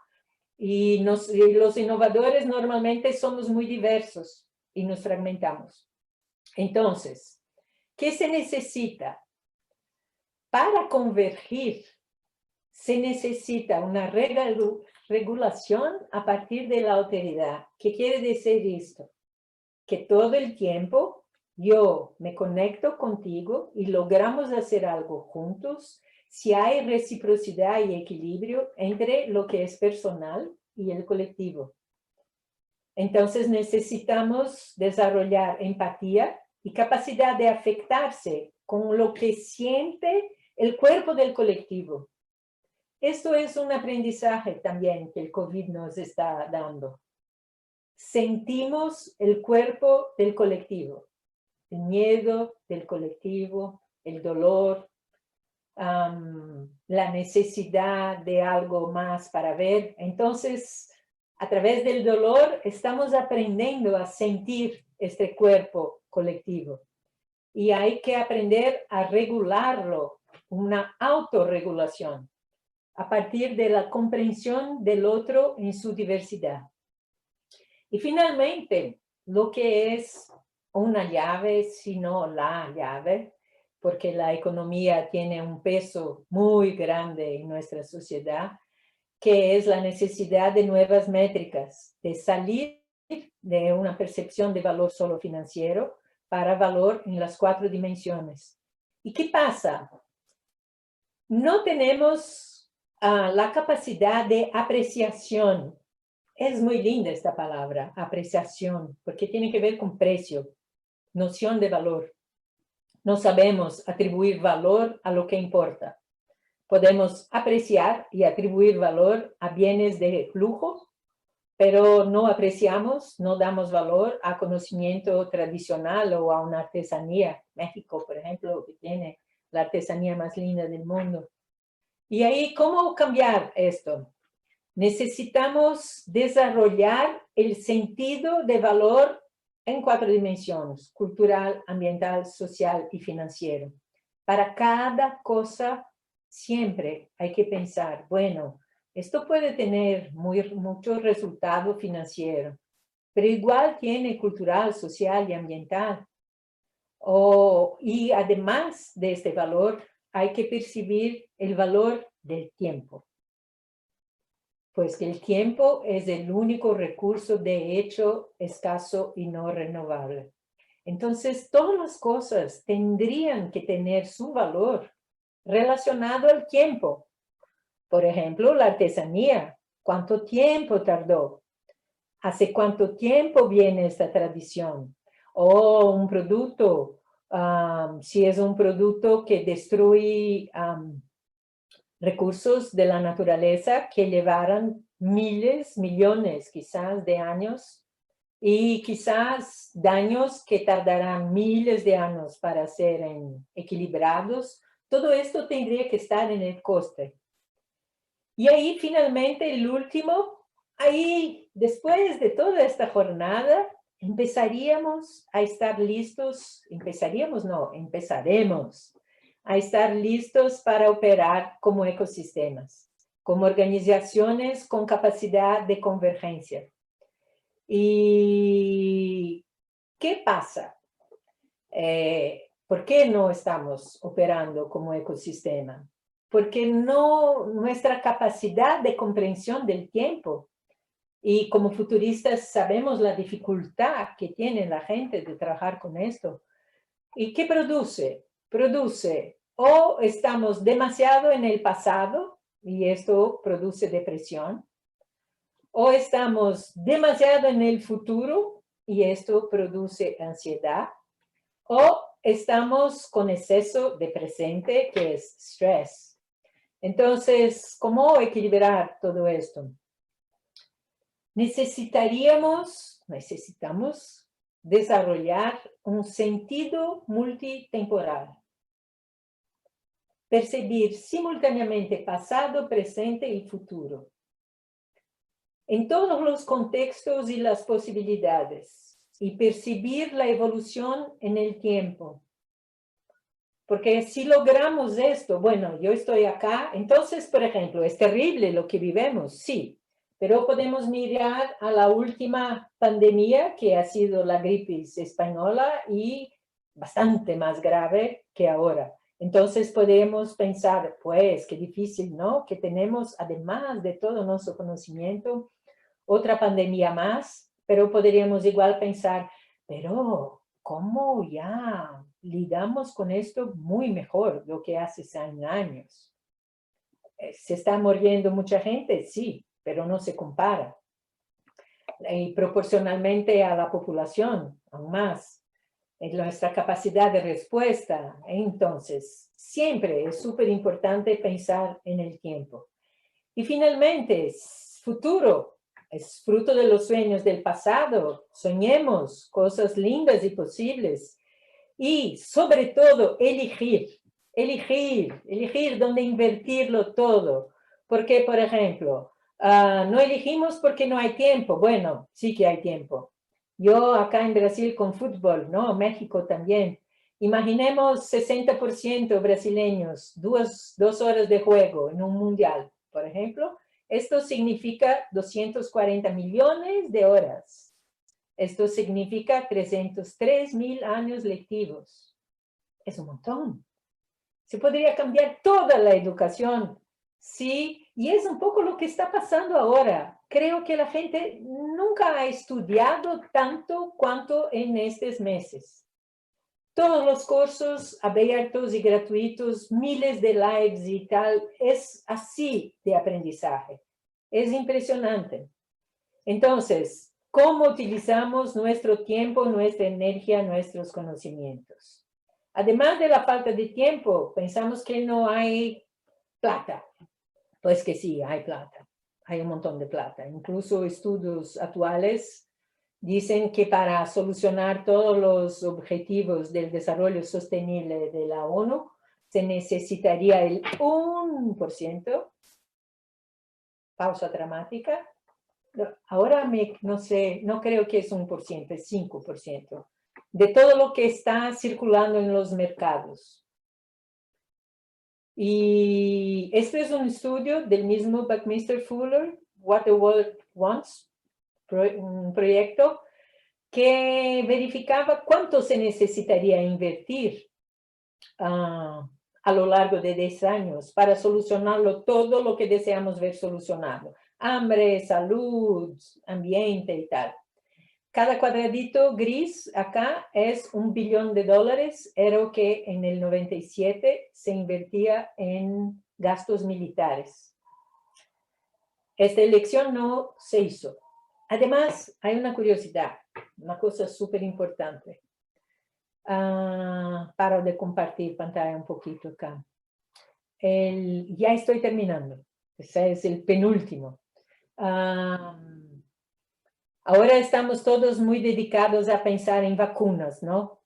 Y los innovadores normalmente somos muy diversos y nos fragmentamos. Entonces, ¿qué se necesita? Para convergir, se necesita una regulación a partir de la autoridad. ¿Qué quiere decir esto? Que todo el tiempo yo me conecto contigo y logramos hacer algo juntos si hay reciprocidad y equilibrio entre lo que es personal y el colectivo. Entonces necesitamos desarrollar empatía y capacidad de afectarse con lo que siente el cuerpo del colectivo. Esto es un aprendizaje también que el COVID nos está dando. Sentimos el cuerpo del colectivo, el miedo del colectivo, el dolor, la necesidad de algo más para ver. Entonces, a través del dolor estamos aprendiendo a sentir este cuerpo colectivo. Y hay que aprender a regularlo, una autorregulación, a partir de la comprensión del otro en su diversidad. Y finalmente, lo que es una llave, sino la llave, porque la economía tiene un peso muy grande en nuestra sociedad, que es la necesidad de nuevas métricas, de salir de una percepción de valor solo financiero para valor en las 4 dimensiones. ¿Y qué pasa? No tenemos la capacidad de apreciación. Es muy linda esta palabra, apreciación, porque tiene que ver con precio, noción de valor. No sabemos atribuir valor a lo que importa. Podemos apreciar y atribuir valor a bienes de lujo, pero no apreciamos, no damos valor a conocimiento tradicional o a una artesanía. México, por ejemplo, que tiene la artesanía más linda del mundo. Y ahí, ¿cómo cambiar esto? Necesitamos desarrollar el sentido de valor en 4 dimensiones: cultural, ambiental, social y financiero. Para cada cosa siempre hay que pensar, bueno, esto puede tener mucho resultado financiero, pero igual tiene cultural, social y ambiental. Y además de este valor, hay que percibir el valor del tiempo. Pues que el tiempo es el único recurso de hecho escaso y no renovable. Entonces, todas las cosas tendrían que tener su valor relacionado al tiempo. Por ejemplo, la artesanía. ¿Cuánto tiempo tardó? ¿Hace cuánto tiempo viene esta tradición? O un producto, si es un producto que destruye recursos de la naturaleza que llevaran miles, millones quizás de años, y quizás daños que tardarán miles de años para ser equilibrados. Todo esto tendría que estar en el coste. Y ahí finalmente el último, ahí después de toda esta jornada, empezaremos a estar listos, empezaremos a estar listos para operar como ecosistemas, como organizaciones con capacidad de convergencia. ¿Y qué pasa? ¿Por qué no estamos operando como ecosistema? Porque nuestra capacidad de comprensión del tiempo, y como futuristas sabemos la dificultad que tiene la gente de trabajar con esto. ¿Y qué produce? Produce o estamos demasiado en el pasado y esto produce depresión, o estamos demasiado en el futuro y esto produce ansiedad, o estamos con exceso de presente, que es estrés. Entonces, ¿cómo equilibrar todo esto? Necesitamos desarrollar un sentido multitemporal. Percibir simultáneamente pasado, presente y futuro. En todos los contextos y las posibilidades. Y percibir la evolución en el tiempo. Porque si logramos esto, bueno, yo estoy acá, entonces, por ejemplo, es terrible lo que vivimos, sí, pero podemos mirar a la última pandemia, que ha sido la gripe española, y bastante más grave que ahora. Entonces podemos pensar, pues, qué difícil, ¿no? Que tenemos, además de todo nuestro conocimiento, otra pandemia más, pero podríamos igual pensar, pero ¿cómo ya lidamos con esto muy mejor de lo que hace 100 años? ¿Se está muriendo mucha gente? Sí, pero no se compara. Y proporcionalmente a la población, aún más, en nuestra capacidad de respuesta. Entonces, siempre es súper importante pensar en el tiempo. Y finalmente, futuro, es fruto de los sueños del pasado. Soñemos cosas lindas y posibles. Y sobre todo, elegir dónde invertirlo todo. Porque, por ejemplo, no elegimos porque no hay tiempo. Bueno, sí que hay tiempo. Yo acá en Brasil con fútbol, ¿no? México también. Imaginemos 60% brasileños, 2 horas de juego en un mundial, por ejemplo. Esto significa 240 millones de horas. Esto significa 303.000 años lectivos. Es un montón. Se podría cambiar toda la educación, ¿sí? Y es un poco lo que está pasando ahora. Creo que la gente nunca ha estudiado tanto cuanto en estos meses. Todos los cursos abiertos y gratuitos, miles de lives y tal, es así de aprendizaje. Es impresionante. Entonces, ¿cómo utilizamos nuestro tiempo, nuestra energía, nuestros conocimientos? Además de la falta de tiempo, pensamos que no hay plata. Pues que sí, hay plata. Hay un montón de plata. Incluso estudios actuales dicen que para solucionar todos los objetivos del desarrollo sostenible de la ONU, se necesitaría el 1%, pausa dramática. Ahora no sé, no creo que es 1%, es 5% de todo lo que está circulando en los mercados. Y este es un estudio del mismo Buckminster Fuller, What the World Wants, un proyecto que verificaba cuánto se necesitaría invertir a lo largo de 10 años para solucionarlo todo lo que deseamos ver solucionado. Hambre, salud, ambiente y tal. Cada cuadradito gris acá es $1 billón, era lo que en el 97 se invertía en gastos militares. Esta elección no se hizo. Además, hay una curiosidad, una cosa súper importante. Paro de compartir pantalla un poquito acá. Ya estoy terminando. Ese es el penúltimo. Ahora estamos todos muy dedicados a pensar en vacunas, ¿no?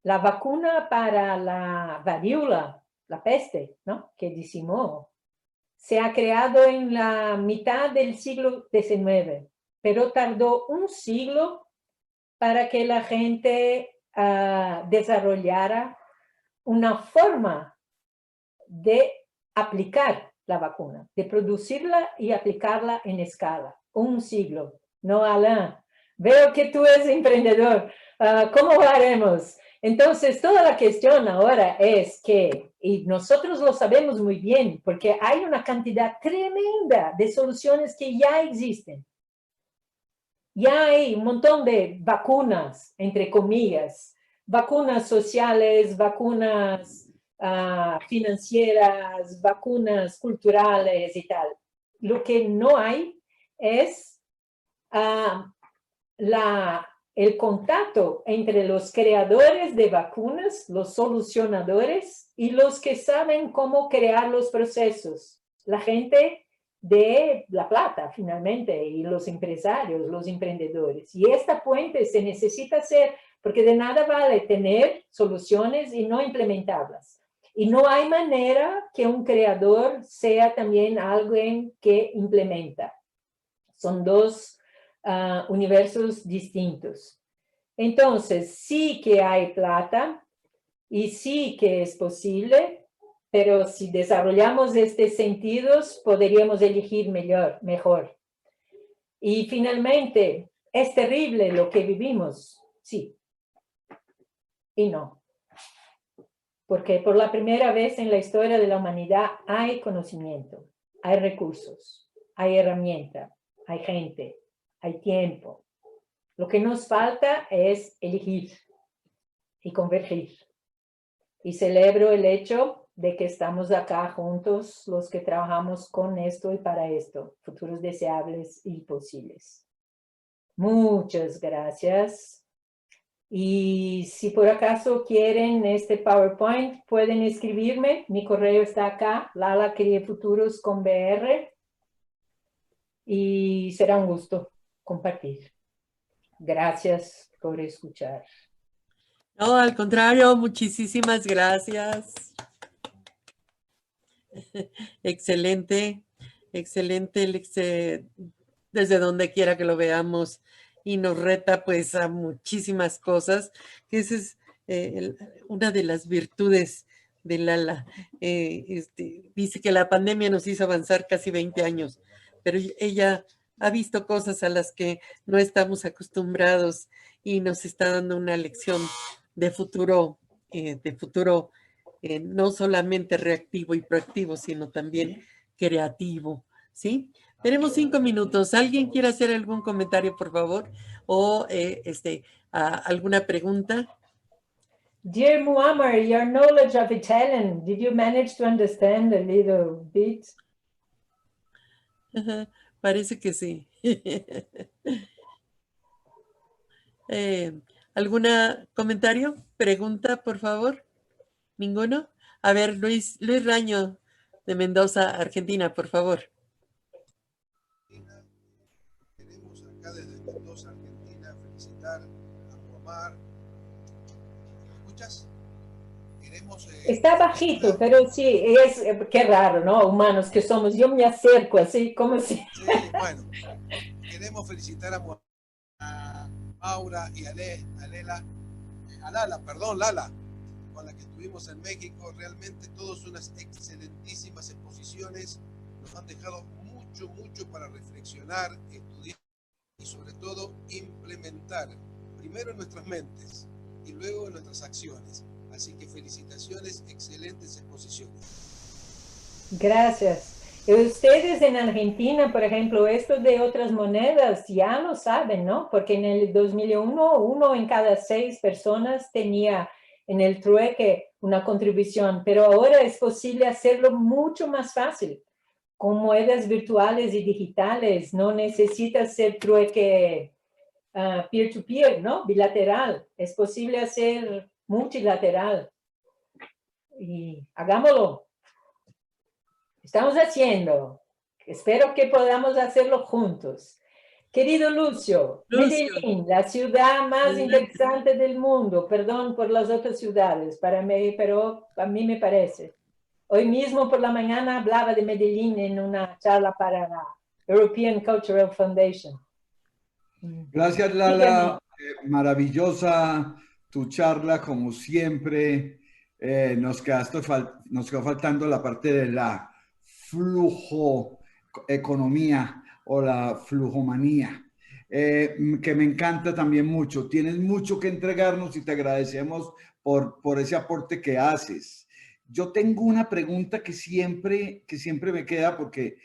La vacuna para la varíola, la peste, ¿no? Que decimos, se ha creado en la mitad del siglo XIX, pero tardó un siglo para que la gente desarrollara una forma de aplicar la vacuna, de producirla y aplicarla en escala. Un siglo. No, Alain, veo que tú eres emprendedor. ¿Cómo lo haremos? Entonces, toda la cuestión ahora es que, y nosotros lo sabemos muy bien, porque hay una cantidad tremenda de soluciones que ya existen. Ya hay un montón de vacunas, entre comillas, vacunas sociales, vacunas financieras, vacunas culturales y tal. Lo que no hay es el contacto entre los creadores de vacunas, los solucionadores y los que saben cómo crear los procesos. La gente de la plata, finalmente, y los empresarios, los emprendedores. Y esta puente se necesita hacer porque de nada vale tener soluciones y no implementarlas. Y no hay manera que un creador sea también alguien que implementa. Son dos universos distintos. Entonces, sí que hay plata y sí que es posible, pero si desarrollamos estos sentidos, podríamos elegir mejor. Y finalmente, ¿es terrible lo que vivimos? Sí. Y no. porque por la primera vez en la historia de la humanidad hay conocimiento, hay recursos, hay herramienta, hay gente, hay tiempo. Lo que nos falta es elegir y converger. Y celebro el hecho de que estamos acá juntos, los que trabajamos con esto y para esto, futuros deseables y posibles. Muchas gracias. Y si por acaso quieren este PowerPoint, pueden escribirme. Mi correo está acá, lalacriefuturos con BR. Y será un gusto compartir. Gracias por escuchar. No, al contrario, muchísimas gracias. Excelente, excelente, desde donde quiera que lo veamos y nos reta pues a muchísimas cosas, que esa es una de las virtudes de Lala. Dice que la pandemia nos hizo avanzar casi 20 años, pero ella ha visto cosas a las que no estamos acostumbrados y nos está dando una lección de futuro, no solamente reactivo y proactivo, sino también creativo, ¿sí? Tenemos 5 minutos. ¿Alguien quiere hacer algún comentario, por favor? O alguna pregunta. Dear Muammar, your knowledge of Italian, did you manage to understand a little bit? Parece que sí. ¿Algún comentario? ¿Pregunta, por favor? ¿Ninguno? A ver, Luis Raño, de Mendoza, Argentina, por favor. Queremos acá desde Mendoza, Argentina, felicitar a Muammar. ¿Me escuchas? Queremos, Está bajito, pero sí, es, qué raro, ¿no? Humanos que somos, yo me acerco así, como si... Sí, bueno, queremos felicitar a Maura y a Lala, con la que estuvimos en México. Realmente todos unas excelentísimas exposiciones, nos han dejado mucho para reflexionar, estudiar y sobre todo implementar, primero en nuestras mentes y luego en nuestras acciones. Así que felicitaciones, excelentes exposiciones. Gracias. Y ustedes en Argentina, por ejemplo, esto de otras monedas ya lo saben, ¿no? Porque en el 2001, 1 en cada 6 personas tenía en el trueque una contribución, pero ahora es posible hacerlo mucho más fácil con monedas virtuales y digitales. No necesita ser trueque peer-to-peer, ¿no? Bilateral. Es posible hacer multilateral. Y hagámoslo. Estamos haciendo. Espero que podamos hacerlo juntos. Querido Lucio, Medellín, la ciudad más interesante del mundo. Perdón por las otras ciudades, para mí, pero a mí me parece. Hoy mismo por la mañana hablaba de Medellín en una charla para la European Cultural Foundation. Gracias, Lala. Maravillosa tu charla, como siempre. Nos quedó faltando la parte de la flujo economía o la flujomanía, que me encanta también mucho. Tienes mucho que entregarnos y te agradecemos por ese aporte que haces. Yo tengo una pregunta que siempre me queda, porque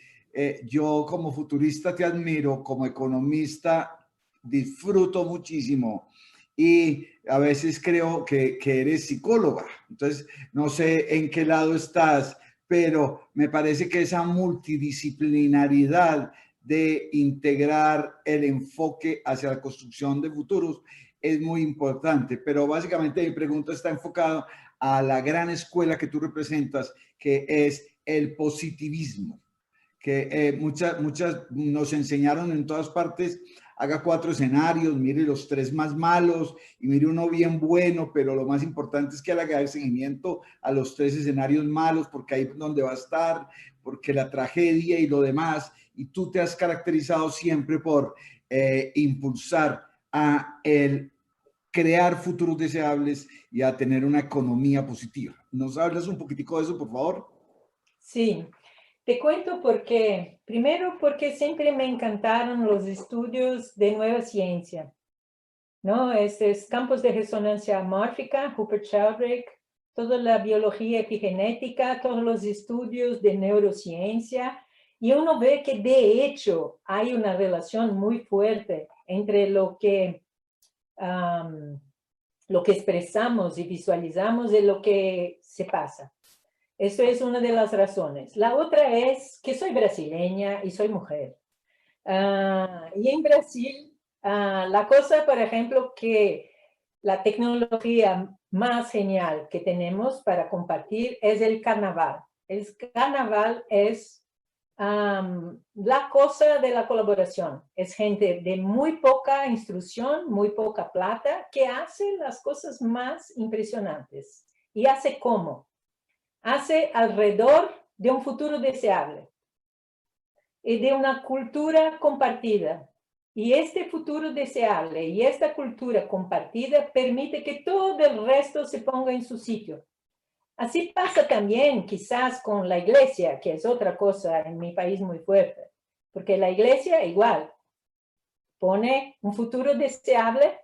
yo como futurista te admiro, como economista disfruto muchísimo y a veces creo que eres psicóloga. Entonces, no sé en qué lado estás, pero me parece que esa multidisciplinaridad de integrar el enfoque hacia la construcción de futuros es muy importante. Pero básicamente mi pregunta está enfocada a la gran escuela que tú representas, que es el positivismo, que muchas nos enseñaron en todas partes: haga 4 escenarios, mire los 3 más malos y mire uno bien bueno, pero lo más importante es que haga el seguimiento a los 3 escenarios malos, porque ahí es donde va a estar, porque la tragedia y lo demás. Y tú te has caracterizado siempre por impulsar a el crear futuros deseables y a tener una economía positiva. ¿Nos hablas un poquitico de eso, por favor? Sí. Te cuento por qué. Primero, porque siempre me encantaron los estudios de nueva ciencia, ¿no? Estos campos de resonancia mórfica, Rupert Sheldrake, toda la biología epigenética, todos los estudios de neurociencia, y uno ve que de hecho hay una relación muy fuerte entre lo que expresamos y visualizamos y lo que se pasa. Eso es una de las razones. La otra es que soy brasileña y soy mujer. Y en Brasil, la cosa, por ejemplo, que la tecnología más genial que tenemos para compartir es el carnaval. El carnaval es la cosa de la colaboración. Es gente de muy poca instrucción, muy poca plata, que hace las cosas más impresionantes. ¿Y hace cómo? Hace alrededor de un futuro deseable y de una cultura compartida. Y este futuro deseable y esta cultura compartida permite que todo el resto se ponga en su sitio. Así pasa también quizás con la iglesia, que es otra cosa en mi país muy fuerte, porque la iglesia igual pone un futuro deseable,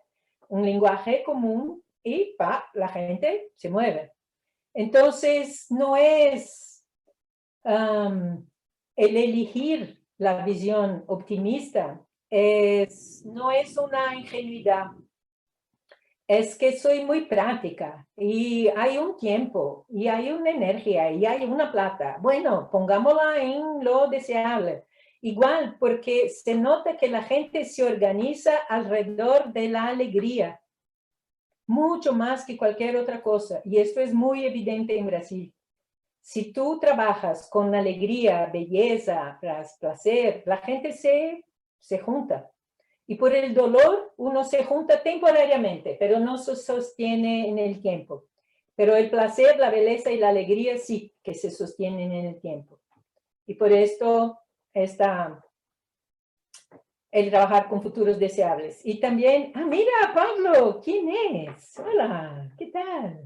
un lenguaje común y la gente se mueve. Entonces, no es el elegir la visión optimista, no es una ingenuidad, es que soy muy práctica y hay un tiempo y hay una energía y hay una plata. Bueno, pongámosla en lo deseable. Igual, porque se nota que la gente se organiza alrededor de la alegría, mucho más que cualquier otra cosa. Y esto es muy evidente en Brasil. Si tú trabajas con alegría, belleza, placer, la gente se junta. Y por el dolor uno se junta temporariamente, pero no se sostiene en el tiempo. Pero el placer, la belleza y la alegría sí que se sostienen en el tiempo. Y por esto está el trabajar con futuros deseables. Y también, mira, Pablo, ¿quién es? Hola, ¿qué tal?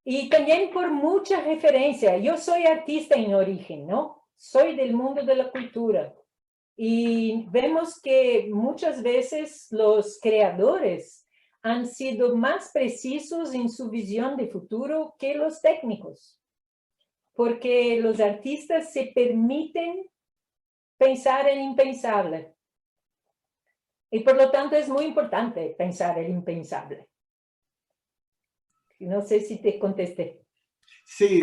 Y también por mucha referencia. Yo soy artista en origen, ¿no? Soy del mundo de la cultura. Y vemos que muchas veces los creadores han sido más precisos en su visión de futuro que los técnicos. Porque los artistas se permiten pensar el impensable. Y por lo tanto es muy importante pensar el impensable. No sé si te contesté. Sí,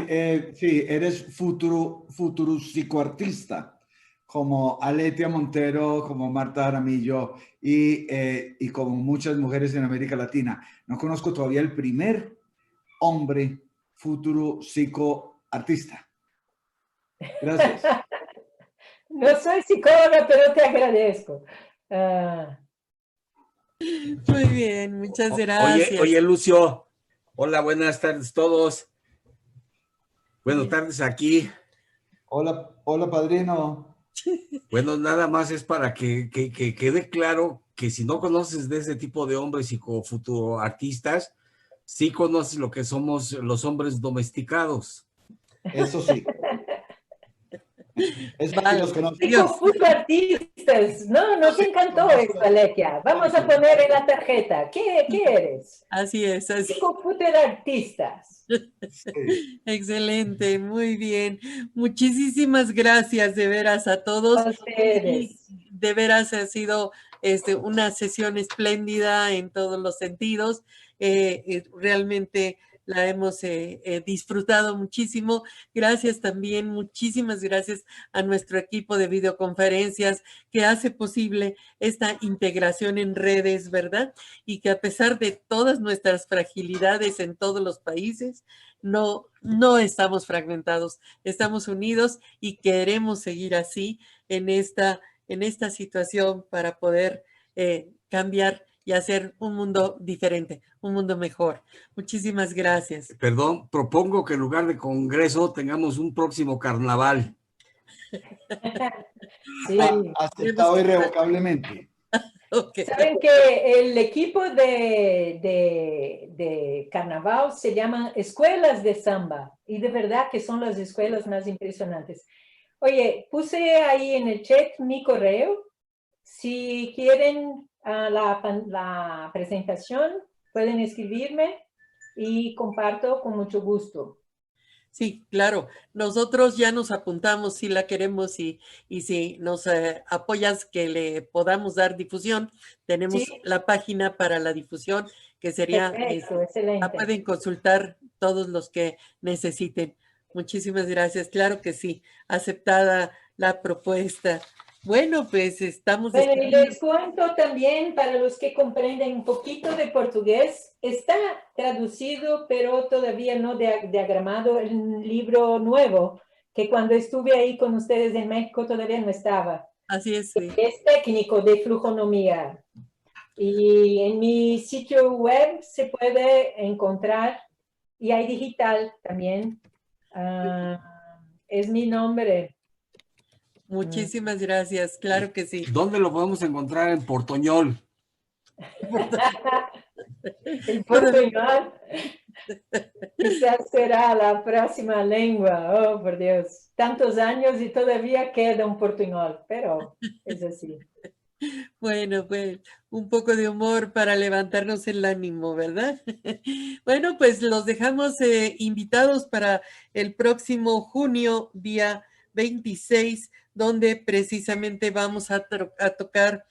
sí, eres futuro psicoartista, como Aletia Montero, como Marta Jaramillo y como muchas mujeres en América Latina. No conozco todavía el primer hombre futuro psicoartista. Gracias. No soy psicóloga, pero te agradezco. Muy bien, muchas gracias. Oye, Lucio. Hola, buenas tardes todos. Buenas tardes aquí. Hola, padrino. Bueno, nada más es para que quede claro que si no conoces de ese tipo de hombres psicofuturoartistas, sí conoces lo que somos los hombres domesticados. Eso sí. Es que los conozco. Psicofuturoartistas. No, nos encantó esto, Aletia. Vamos a poner en la tarjeta. ¿Qué eres? Así es, así. Psicofuturoartistas. Sí. Excelente, muy bien. Muchísimas gracias de veras a todos. A ustedes. De veras ha sido una sesión espléndida en todos los sentidos. Realmente la hemos disfrutado muchísimo. Gracias también, muchísimas gracias a nuestro equipo de videoconferencias que hace posible esta integración en redes, ¿verdad? Y que a pesar de todas nuestras fragilidades en todos los países, no estamos fragmentados, estamos unidos y queremos seguir así en esta situación para poder cambiar y hacer un mundo diferente, un mundo mejor. Muchísimas gracias. Perdón, propongo que en lugar de congreso tengamos un próximo carnaval. Sí. Aceptado irrevocablemente. Okay. Saben que el equipo de carnaval se llama escuelas de samba y de verdad que son las escuelas más impresionantes. Oye, puse ahí en el chat mi correo. Si quieren la presentación, pueden escribirme y comparto con mucho gusto. Sí, claro. Nosotros ya nos apuntamos si la queremos y si nos apoyas que le podamos dar difusión, tenemos Sí, la página para la difusión que sería, perfecto, la excelente. pueden consultar todos los que necesiten. Muchísimas gracias. Claro que sí, aceptada la propuesta. Bueno, pues estamos Bueno, y esperando. les cuento también, para los que comprenden un poquito de portugués, está traducido, pero todavía no diagramado, el libro nuevo, que cuando estuve ahí con ustedes en México todavía no estaba. Así es, sí. Es técnico de flujonomía. Y en mi sitio web se puede encontrar, y hay digital también. Es mi nombre. Muchísimas gracias. Claro que sí. ¿Dónde lo podemos encontrar? En Portoñol. El portuñol quizás será la próxima lengua. Oh, por Dios. Tantos años y todavía queda un portuñol, pero es así. Bueno, pues un poco de humor para levantarnos el ánimo, ¿verdad? Bueno, pues los dejamos invitados para el próximo junio, día 26, donde precisamente vamos a tocar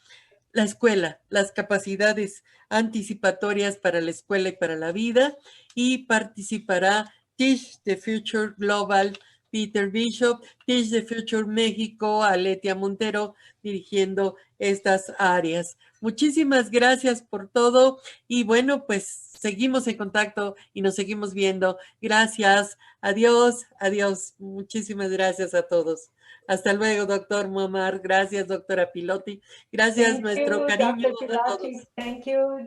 la escuela, las capacidades anticipatorias para la escuela y para la vida, y participará Teach the Future Global, Peter Bishop, Teach the Future México, Aletia Montero, dirigiendo estas áreas. Muchísimas gracias por todo y bueno, pues seguimos en contacto y nos seguimos viendo. Gracias, adiós, adiós. Muchísimas gracias a todos. Hasta luego, doctor Muammar. Gracias, doctora Pilotti. Gracias, nuestro cariño a todos. Thank you.